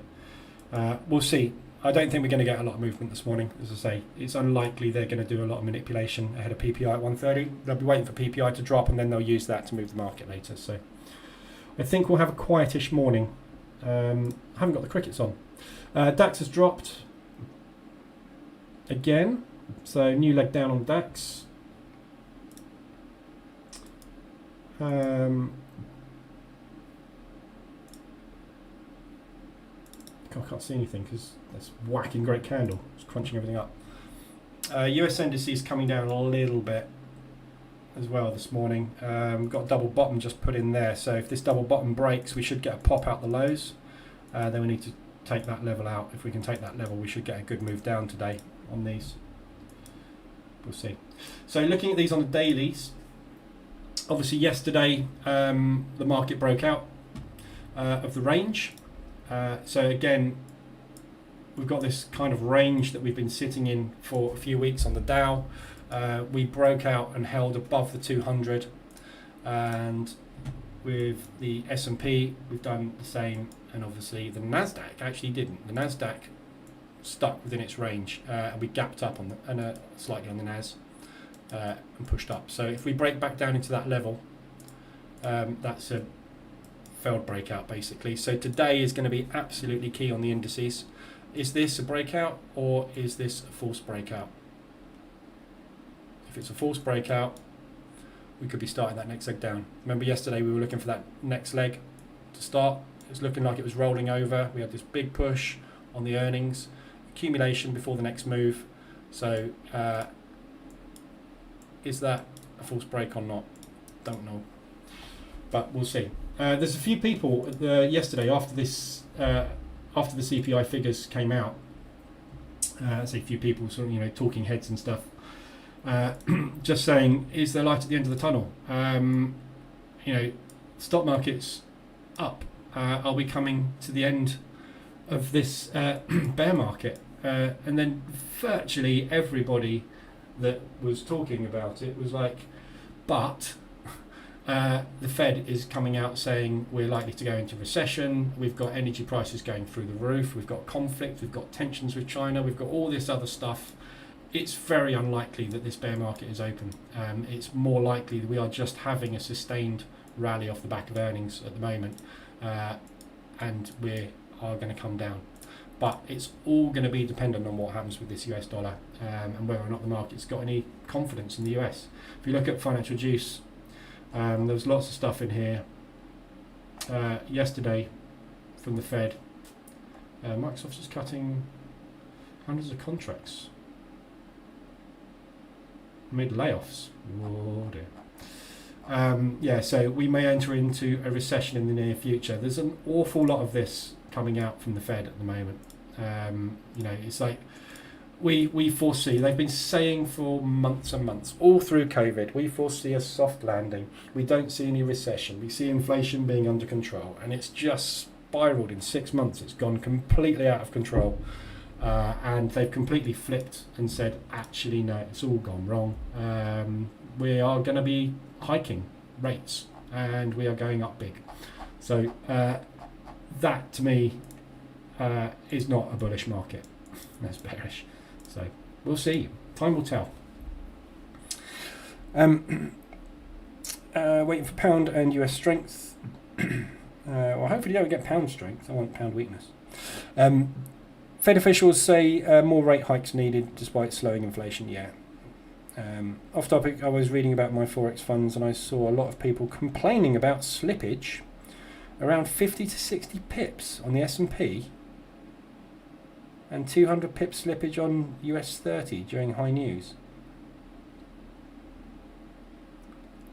we'll see. I don't think we're going to get a lot of movement this morning. As I say, it's unlikely they're going to do a lot of manipulation ahead of PPI at 1:30. They'll be waiting for PPI to drop and then they'll use that to move the market later. So I think we'll have a quietish morning. I haven't got the crickets on. DAX has dropped again. So new leg down on DAX. I can't see anything because that's whacking great candle. It's crunching everything up. US indices coming down a little bit as well this morning. Got a double bottom just put in there. So if this double bottom breaks, we should get a pop out the lows. Then we need to take that level out. If we can take that level, we should get a good move down today on these. We'll see. So looking at these on the dailies, obviously yesterday the market broke out of the range. So again, we've got this kind of range that we've been sitting in for a few weeks on the Dow. We broke out and held above the 200, and with the S&P we've done the same, and obviously the Nasdaq actually didn't. The Nasdaq stuck within its range, and we gapped up on the slightly on the Nas and pushed up. So if we break back down into that level, that's a failed breakout basically. So today is going to be absolutely key on the indices. Is this a breakout or is this a false breakout? If it's a false breakout, we could be starting that next leg down. Remember yesterday we were looking for that next leg to start. It was looking like it was rolling over. We had this big push on the earnings, accumulation before the next move. So is that a false break or not? Don't know, but we'll see. There's a few people yesterday after this, after the CPI figures came out. I say a few people, sort of, talking heads and stuff, just saying, is there light at the end of the tunnel? Stock market's up. Are we coming to the end of this bear market? And then virtually everybody that was talking about it was like, but the Fed is coming out saying we're likely to go into recession. We've got energy prices going through the roof. We've got conflict. We've got tensions with China. We've got all this other stuff. It's very unlikely that this bear market is open. It's more likely that we are just having a sustained rally off the back of earnings at the moment, and we are going to come down. But it's all going to be dependent on what happens with this US dollar, and whether or not the market's got any confidence in the US. If you look at financial juice, there was lots of stuff in here yesterday from the Fed. Microsoft's just cutting hundreds of contracts mid layoffs. Oh dear. So we may enter into a recession in the near future. There's an awful lot of this coming out from the Fed at the moment. It's like we foresee, they've been saying for months and months, all through COVID, we foresee a soft landing. We don't see any recession. We see inflation being under control, and it's just spiraled in 6 months. It's gone completely out of control, and they've completely flipped and said, actually, no, it's all gone wrong. We are going to be hiking rates, and we are going up big. So that, to me, is not a bullish market. That's bearish. So we'll see. Time will tell. Waiting for pound and US strength. Well, hopefully you don't get pound strength. I want pound weakness. Fed officials say more rate hikes needed despite slowing inflation. Yeah. Off topic, I was reading about my Forex funds and I saw a lot of people complaining about slippage around 50 to 60 pips on the S&P and 200 pips slippage on US 30 during high news.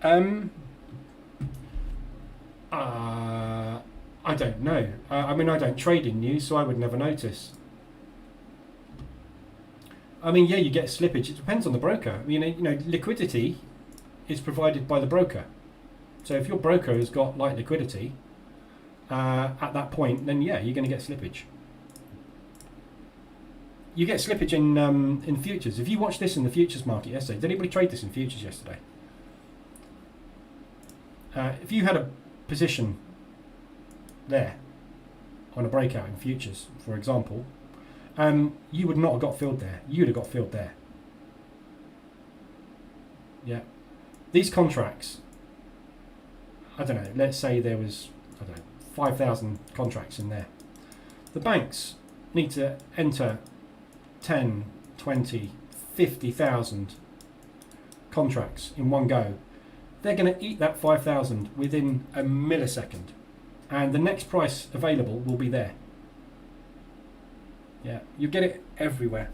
I don't know. I mean, I don't trade in news, so I would never notice. I mean, yeah, you get slippage. It depends on the broker. You know, liquidity is provided by the broker. So if your broker has got light liquidity at that point, then yeah, you're going to get slippage. You get slippage in futures. If you watch this in the futures market yesterday, did anybody trade this in futures yesterday? If you had a position there on a breakout in futures, for example, you would not have got filled there. You would have got filled there. Yeah. These contracts, I don't know, let's say there was, I don't know, 5,000 contracts in there. The banks need to enter 10, 20, 50,000 contracts in one go. They're going to eat that 5,000 within a millisecond, and the next price available will be there. Yeah, you get it everywhere.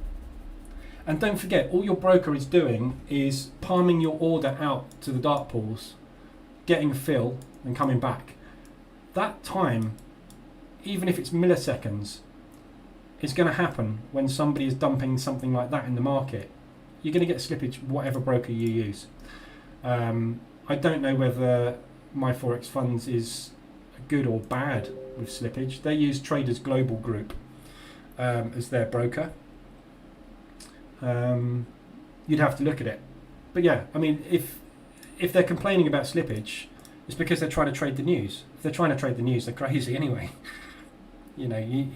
And don't forget, all your broker is doing is palming your order out to the dark pools, getting a fill and coming back. That time, even if it's milliseconds, is going to happen when somebody is dumping something like that in the market. You're going to get slippage whatever broker you use. I don't know whether my Forex funds is good or bad with slippage. They use Traders Global Group as their broker. You'd have to look at it. But yeah, I mean, if they're complaining about slippage, it's because they're trying to trade the news. If they're trying to trade the news, they're crazy anyway. You know, you're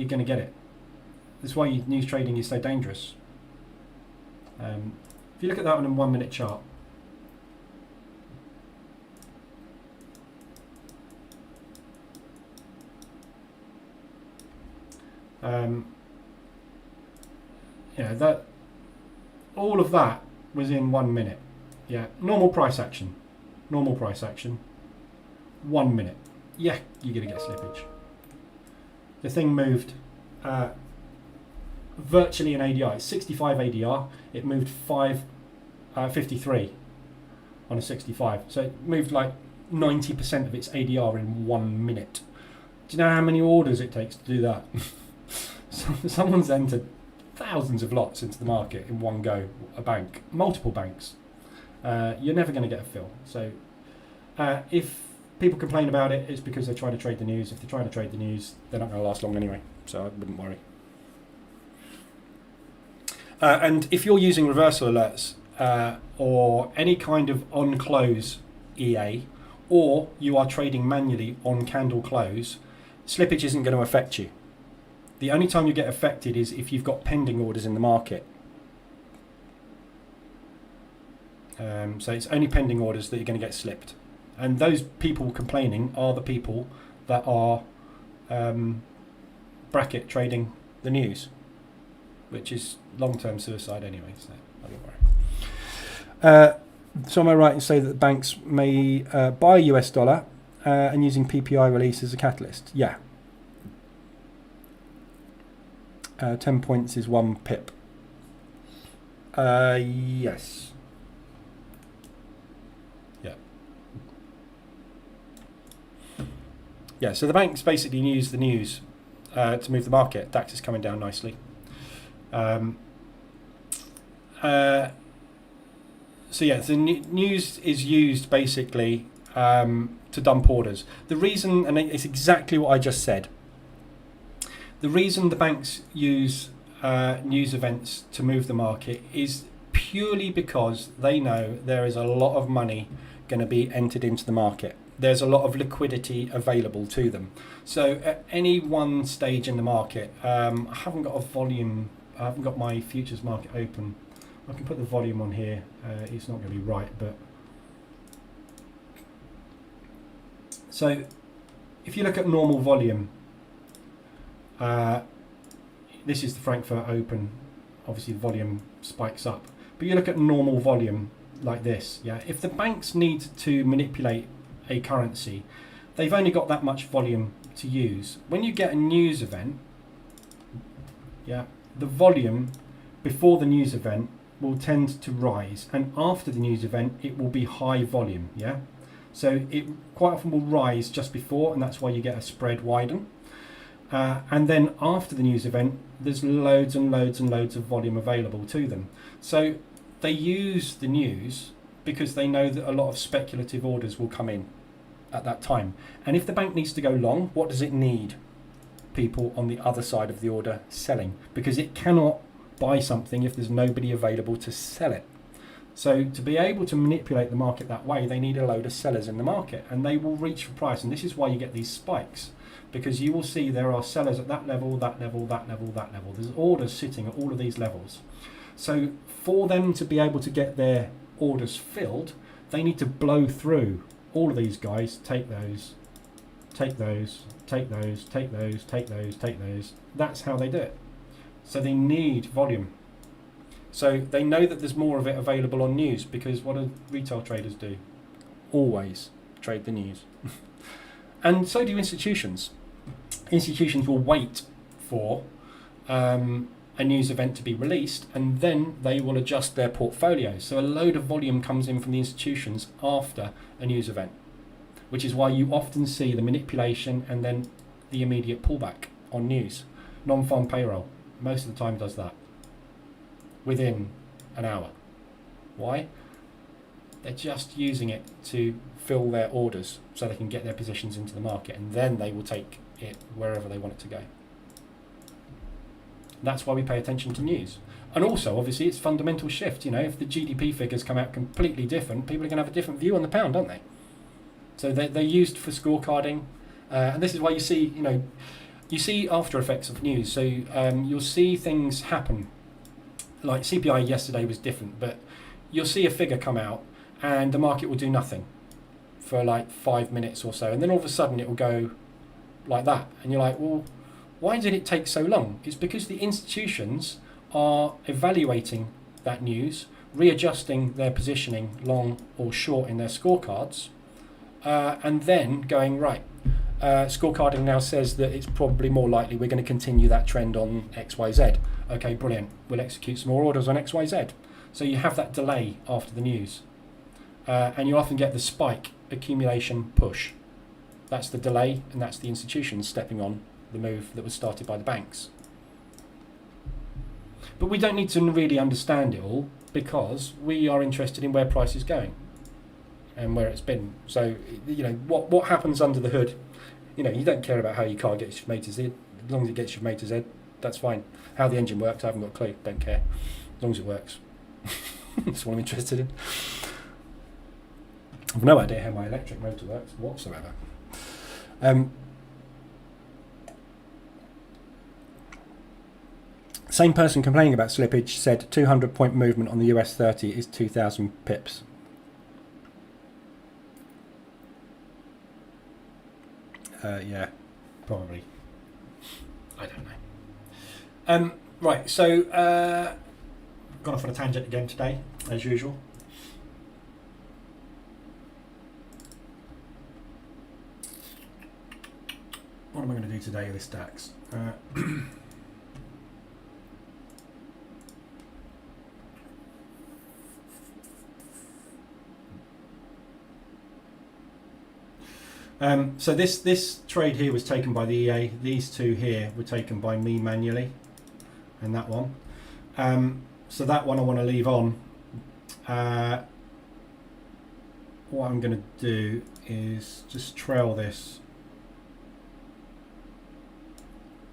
going to get it. That's why news trading is so dangerous. If you look at that on a 1 minute chart, yeah, that all of that was in 1 minute. Yeah, normal price action, 1 minute. Yeah, you're gonna get slippage. The thing moved virtually an ADR. It's 65 ADR. It moved 53 on a 65. So it moved like 90% of its ADR in 1 minute. Do you know how many orders it takes to do that? Someone's entered thousands of lots into the market in one go. A bank, multiple banks. You're never going to get a fill. So if people complain about it, it's because they're trying to trade the news. If they're trying to trade the news, they're not going to last long anyway. So I wouldn't worry. And if you're using reversal alerts or any kind of on-close EA, or you are trading manually on candle close, slippage isn't going to affect you. The only time you get affected is if you've got pending orders in the market. So it's only pending orders that you're going to get slipped. And those people complaining are the people that are bracket trading the news, which is long-term suicide anyway, so I don't worry. So am I right in saying that the banks may buy US dollar and using PPI release as a catalyst? Yeah. 10 points is 1 pip. Yes. Yeah. Yeah, so the banks basically use the news to move the market. DAX is coming down nicely. Um, so yeah, the news is used basically to dump orders. The reason, and it's exactly what I just said, the reason the banks use news events to move the market is purely because they know there is a lot of money going to be entered into the market. There's a lot of liquidity available to them. So at any one stage in the market, I haven't got a volume, I haven't got my futures market open. I can put the volume on here. It's not going to be right, but so if you look at normal volume, this is the Frankfurt Open. Obviously, the volume spikes up, but you look at normal volume like this. Yeah, if the banks need to manipulate a currency, they've only got that much volume to use. When you get a news event, yeah, the volume before the news event will tend to rise, and after the news event it will be high volume. Yeah, so it quite often will rise just before, and that's why you get a spread widen, and then after the news event there's loads and loads and loads of volume available to them. So they use the news because they know that a lot of speculative orders will come in at that time. And if the bank needs to go long, what does it need? People on the other side of the order selling, because it cannot buy something if there's nobody available to sell it. So to be able to manipulate the market that way, they need a load of sellers in the market, and they will reach for price. And this is why you get these spikes, because you will see there are sellers at that level, that level, that level, that level. There's orders sitting at all of these levels. So for them to be able to get their orders filled, they need to blow through all of these guys, take those, take those, take those, take those, take those, take those. That's how they do it. So they need volume. So they know that there's more of it available on news, because what do retail traders do? Always trade the news. And so do institutions. Institutions will wait for a news event to be released, and then they will adjust their portfolio. So a load of volume comes in from the institutions after a news event, which is why you often see the manipulation and then the immediate pullback on news. Non-farm payroll most of the time does that within an hour. Why? They're just using it to fill their orders so they can get their positions into the market, and then they will take it wherever they want it to go. That's why we pay attention to news. And also, obviously, it's fundamental shift. You know, if the GDP figures come out completely different, people are going to have a different view on the pound, aren't they? So they're used for scorecarding, and this is why you see, you know, you see after effects of news. So you'll see things happen. Like CPI yesterday was different, but you'll see a figure come out, and the market will do nothing for like 5 minutes or so, and then all of a sudden it will go like that, and you're like, well, why did it take so long? It's because the institutions are evaluating that news, readjusting their positioning long or short in their scorecards, and then going, right, scorecarding now says that it's probably more likely we're going to continue that trend on XYZ. Okay, brilliant. We'll execute some more orders on XYZ. So you have that delay after the news. And you often get the spike, accumulation, push. That's the delay, and that's the institutions stepping on the move that was started by the banks. But we don't need to really understand it all, because we are interested in where price is going and where it's been. So, you know, what happens under the hood, you know, you don't care about how your car gets from A to Z. As long as it gets from A to Z, that's fine. How the engine works, I haven't got a clue, don't care. As long as it works. That's what I'm interested in. I've no idea how my electric motor works whatsoever. Same person complaining about slippage said 200-point movement on the US 30 is 2,000 pips. Yeah, probably. I don't know. Right, so gone off on a tangent again today, as usual. What am I going to do today with this DAX? So this trade here was taken by the EA. These two here were taken by me manually, and that one. So that one I want to leave on. What I'm going to do is just trail this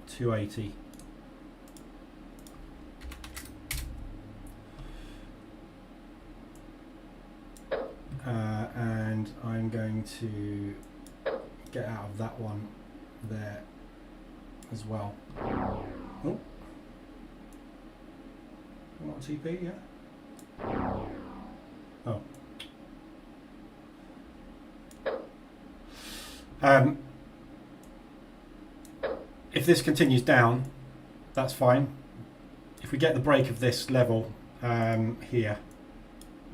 280. And I'm going to get out of that one there as well. Oh, not a TP yet. Oh. If this continues down, that's fine. If we get the break of this level here,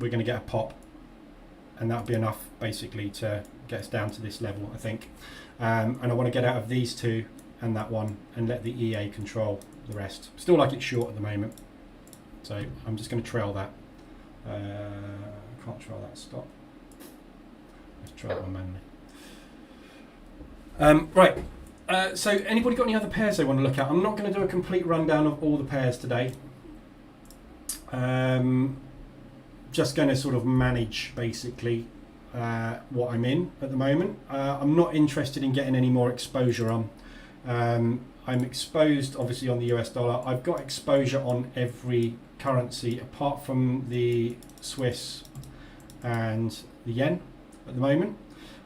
we're going to get a pop, and that'll be enough basically to get us down to this level, I think. And I want to get out of these two and that one and let the EA control the rest. Still like it's short at the moment, so I'm just going to trail that. I can't trail that, stop. Let's trail one manually. Right, so anybody got any other pairs they want to look at? I'm not going to do a complete rundown of all the pairs today. Just going to sort of manage basically what I'm in at the moment. I'm not interested in getting any more exposure on. I'm exposed obviously on the US dollar. I've got exposure on every currency apart from the Swiss and the yen at the moment,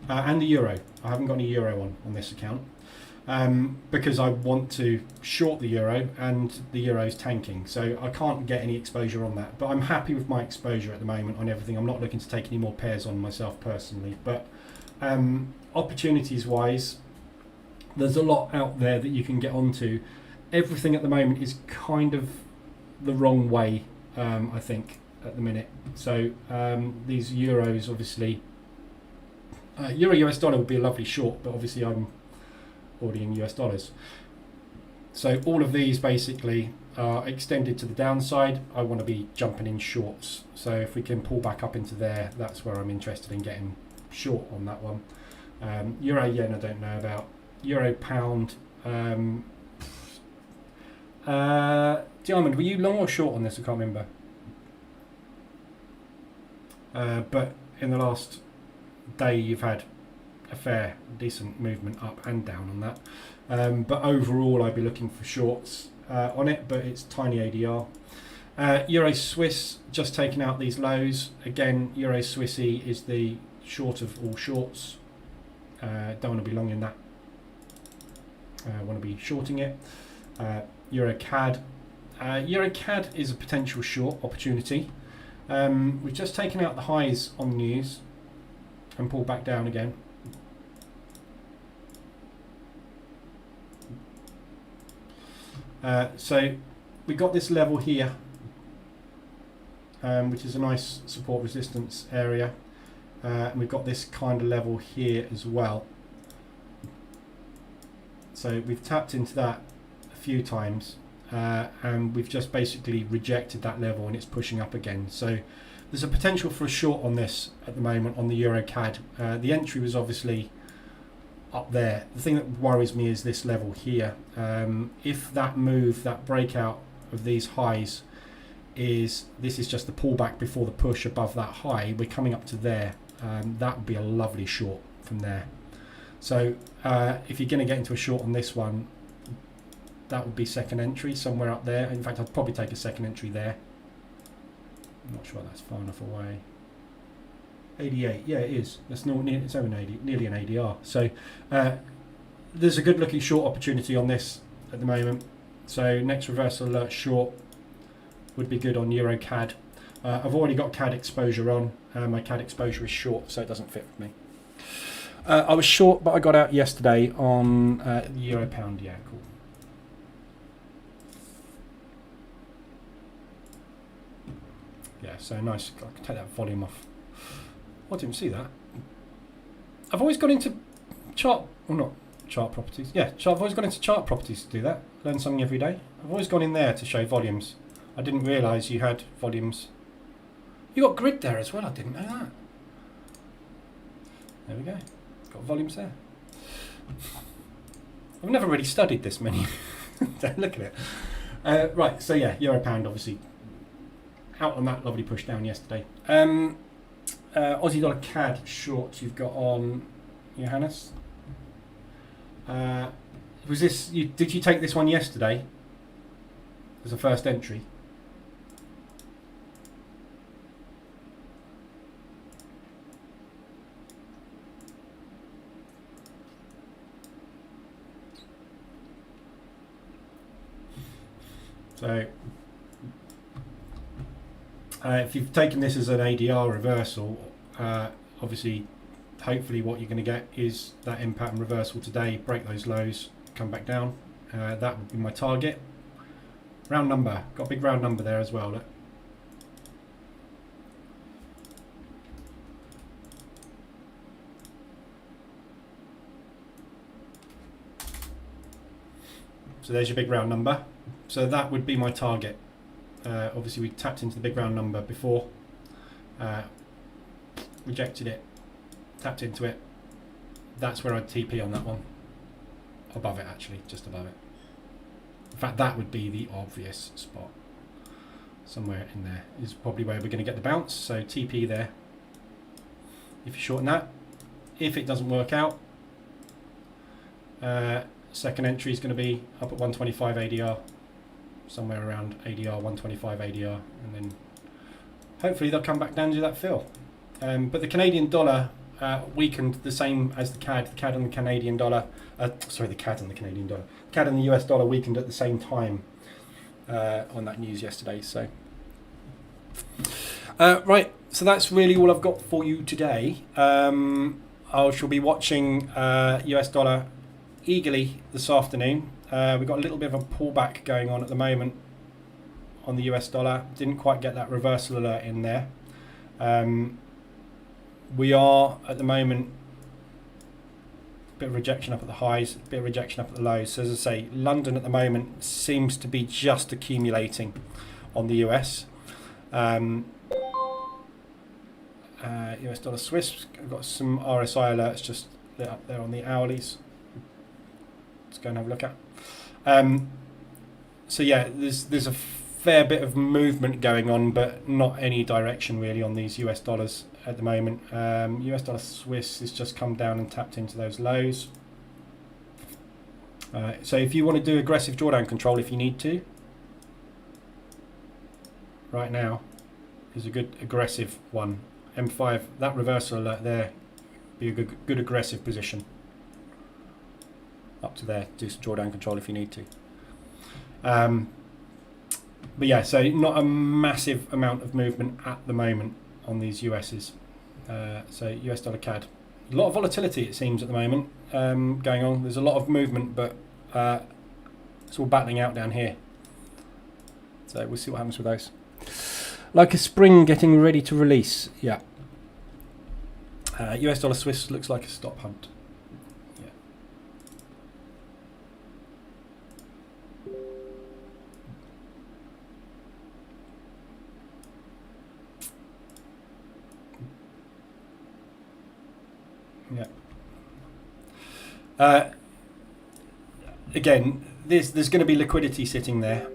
and the euro. I haven't got any euro on this account because I want to short the euro and the euro's tanking, so I can't get any exposure on that. But I'm happy with my exposure at the moment on everything. I'm not looking to take any more pairs on myself personally, but opportunities wise, there's a lot out there that you can get onto. Everything at the moment is kind of the wrong way, I think, at the minute. So these euros, obviously, euro US dollar would be a lovely short, but obviously I'm already in US dollars. So all of these basically are extended to the downside. I want to be jumping in shorts. So if we can pull back up into there, that's where I'm interested in getting short on that one. Euro yen I don't know about. Euro pound. Diamond, were you long or short on this? I can't remember. But in the last day you've had a fair decent movement up and down on that, but overall I'd be looking for shorts on it, but it's tiny ADR. Euro Swiss, just taking out these lows again. Euro Swissy is the short of all shorts. Don't want to be long in that. Want to be shorting it. Euro CAD. Euro CAD is a potential short opportunity. We've just taken out the highs on the news and pulled back down again. So we got this level here, which is a nice support resistance area, and we've got this kind of level here as well. So we've tapped into that a few times, and we've just basically rejected that level, and it's pushing up again. So there's a potential for a short on this at the moment on the Euro CAD. The entry was obviously up there. The thing that worries me is this level here. If that move, that breakout of these highs, this is just the pullback before the push above that high, we're coming up to there. That would be a lovely short from there. So if you're going to get into a short on this one, that would be second entry somewhere up there. In fact, I'd probably take a second entry there. I'm not sure that's far enough away. 88, yeah, it is. That's it's only nearly an ADR. So there's a good looking short opportunity on this at the moment. So next reversal alert short would be good on Euro CAD. I've already got CAD exposure on. My CAD exposure is short, so it doesn't fit with me. I was short, but I got out yesterday on the Euro pound. Yeah, cool. Yeah, so nice. I can take that volume off. I didn't see that. I've always gone into chart, well, not chart properties. Yeah, I've always gone into chart properties to do that. Learn something every day. I've always gone in there to show volumes. I didn't realise you had volumes. You got grid there as well. I didn't know that. There we go. Got volumes there. I've never really studied this many. Look at it. Right, so yeah, euro pound obviously out on that lovely push down yesterday. Aussie dollar CAD short you've got on Johannes. Was this? Did you take this one yesterday as a first entry? So if you've taken this as an ADR reversal, obviously, hopefully what you're going to get is that impact and reversal today, break those lows, come back down. That would be my target. Round number, got a big round number there as well. Look. So there's your big round number. So that would be my target. Obviously we tapped into the big round number before, rejected it, tapped into it. That's where I'd TP on that one. Above it actually, just above it. In fact, that would be the obvious spot. Somewhere in there is probably where we're going to get the bounce. So TP there. If you shorten that, if it doesn't work out, second entry is going to be up at 125 ADR. Somewhere around ADR, 125 ADR, and then hopefully they'll come back down to that fill. But the Canadian dollar weakened the same as the CAD. The CAD and the Canadian dollar, sorry, the CAD and the Canadian dollar. The CAD and the US dollar weakened at the same time on that news yesterday. So, right, so that's really all I've got for you today. I shall be watching US dollar eagerly this afternoon. We've got a little bit of a pullback going on at the moment on the US dollar. Didn't quite get that reversal alert in there. We are at the moment a bit of rejection up at the highs, a bit of rejection up at the lows. So as I say, London at the moment seems to be just accumulating on the US. US dollar Swiss, I've got some RSI alerts just lit up there on the hourlies. Let's go and have a look at. So yeah, there's a fair bit of movement going on, but not any direction really on these US dollars at the moment. US dollar Swiss has just come down and tapped into those lows. So if you want to do aggressive drawdown control, if you need to, right now is a good aggressive one. M5, that reversal alert there, be a good aggressive position. Up to there, do some drawdown control if you need to. But yeah, so not a massive amount of movement at the moment on these USs. So US dollar CAD. A lot of volatility it seems at the moment going on. There's a lot of movement, but it's all battling out down here. So we'll see what happens with those. Like a spring getting ready to release. Yeah. US dollar Swiss looks like a stop hunt. Yeah. Again, there's going to be liquidity sitting there,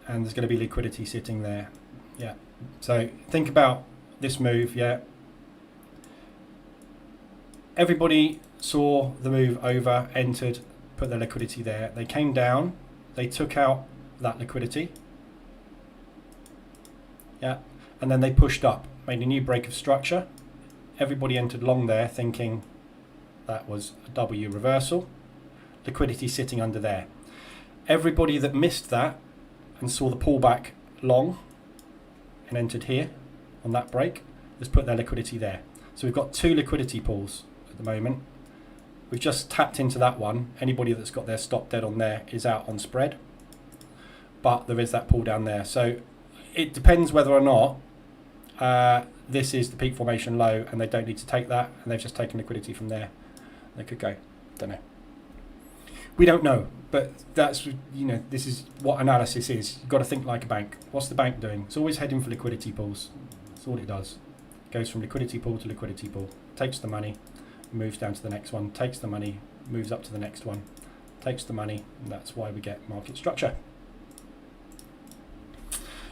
and there's going to be liquidity sitting there. Yeah. So think about this move. Yeah. Everybody saw the move over, entered, put their liquidity there. They came down, they took out that liquidity. Yeah. And then they pushed up, made a new break of structure. Everybody entered long there thinking that was a W reversal. Liquidity sitting under there. Everybody that missed that and saw the pullback long and entered here on that break has put their liquidity there. So we've got two liquidity pools at the moment. We've just tapped into that one. Anybody that's got their stop dead on there is out on spread. But there is that pull down there. So it depends whether or not this is the peak formation low and they don't need to take that and they've just taken liquidity from there. They could go. Don't know. We don't know, but that's, this is what analysis is. You've got to think like a bank. What's the bank doing? It's always heading for liquidity pools. That's all it does. It goes from liquidity pool to liquidity pool. Takes the money, moves down to the next one. Takes the money, moves up to the next one. Takes the money, and that's why we get market structure.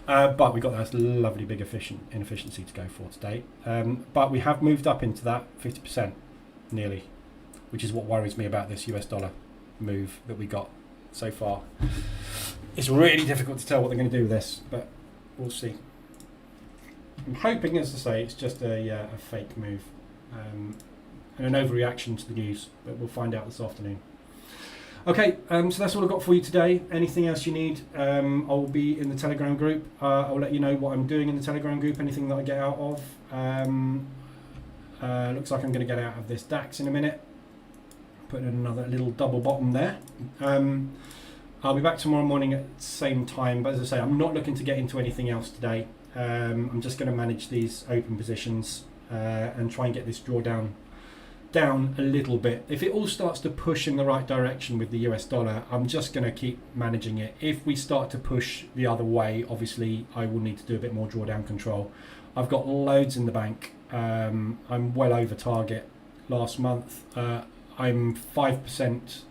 But we got that lovely big inefficiency to go for today. But we have moved up into that 50% nearly, which is what worries me about this US dollar move that we got so far. It's really difficult to tell what they're going to do with this, but we'll see. I'm hoping, as I say, it's just a fake move and an overreaction to the news, but we'll find out this afternoon. Okay, so that's all I've got for you today. Anything else you need, I'll be in the Telegram group. I'll let you know what I'm doing in the Telegram group, anything that I get out of. Looks like I'm going to get out of this DAX in a minute. Put in another little double bottom there. I'll be back tomorrow morning at the same time, but as I say, I'm not looking to get into anything else today. I'm just going to manage these open positions and try and get this drawdown down a little bit. If it all starts to push in the right direction with the US dollar, I'm just going to keep managing it. If we start to push the other way, obviously I will need to do a bit more drawdown control. I've got loads in the bank. I'm well over target last month. I'm 5%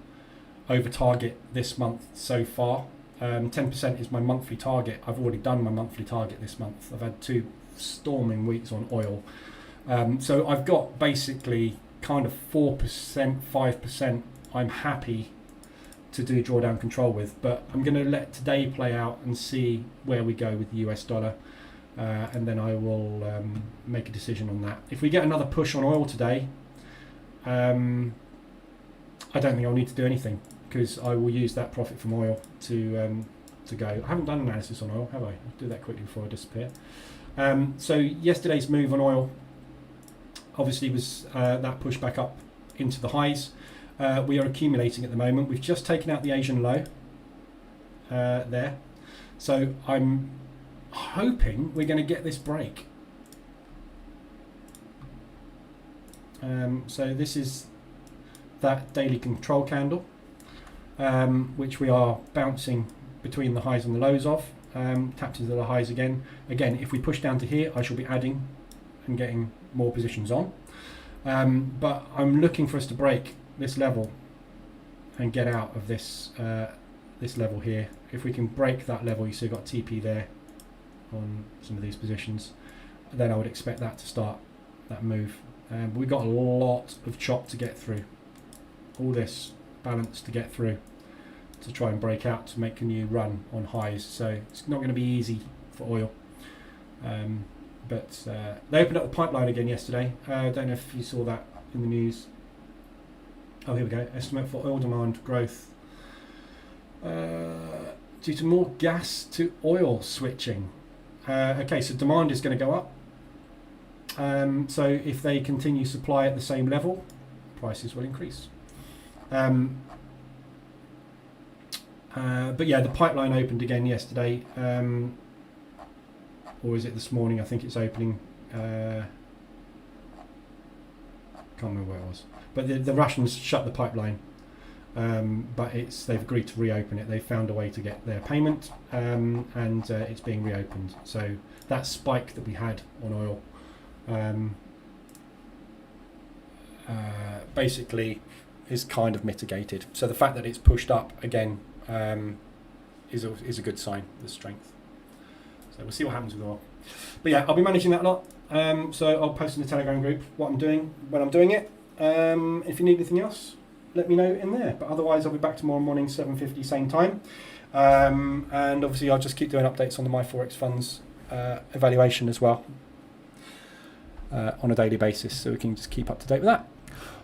over target this month so far. 10% is my monthly target. I've already done my monthly target this month. I've had 2 storming weeks on oil. So I've got basically kind of 4%, 5% I'm happy to do drawdown control with, but I'm going to let today play out and see where we go with the US dollar, and then I will make a decision on that. If we get another push on oil today, I don't think I'll need to do anything, because I will use that profit from oil to go. I haven't done analysis on oil, have I? I'll do that quickly before I disappear. So yesterday's move on oil obviously was that push back up into the highs. We are accumulating at the moment. We've just taken out the Asian low there. So I'm hoping we're going to get this break. So this is that daily control candle, which we are bouncing between the highs and the lows of. Tapped into the highs again. Again, if we push down to here, I shall be adding and getting more positions on. But I'm looking for us to break this level and get out of this this level here. If we can break that level, you see we've got TP there on some of these positions, then I would expect that to start that move. But we've got a lot of chop to get through. All this balance to get through to try and break out to make a new run on highs. So it's not going to be easy for oil. But they opened up the pipeline again yesterday. I don't know if you saw that in the news. Oh, here we go. Estimate for oil demand growth due to more gas to oil switching. Okay, so demand is going to go up. So if they continue supply at the same level, prices will increase. But yeah, the pipeline opened again yesterday. Or is it this morning? I think it's opening. Can't remember where it was. But the Russians shut the pipeline. But they've agreed to reopen it. They found a way to get their payment, and it's being reopened. So that spike that we had on oil basically is kind of mitigated. So the fact that it's pushed up again is a good sign of the strength. So we'll see what happens with oil. But yeah, I'll be managing that a lot. So I'll post in the Telegram group what I'm doing when I'm doing it. If you need anything else, let me know in there. But otherwise, I'll be back tomorrow morning, 7:50, same time. And obviously, I'll just keep doing updates on the My Forex Funds evaluation as well on a daily basis, so we can just keep up to date with that.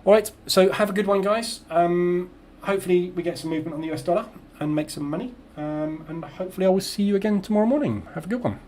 All right, so have a good one, guys. Hopefully, we get some movement on the US dollar and make some money. And hopefully I will see you again tomorrow morning. Have a good one.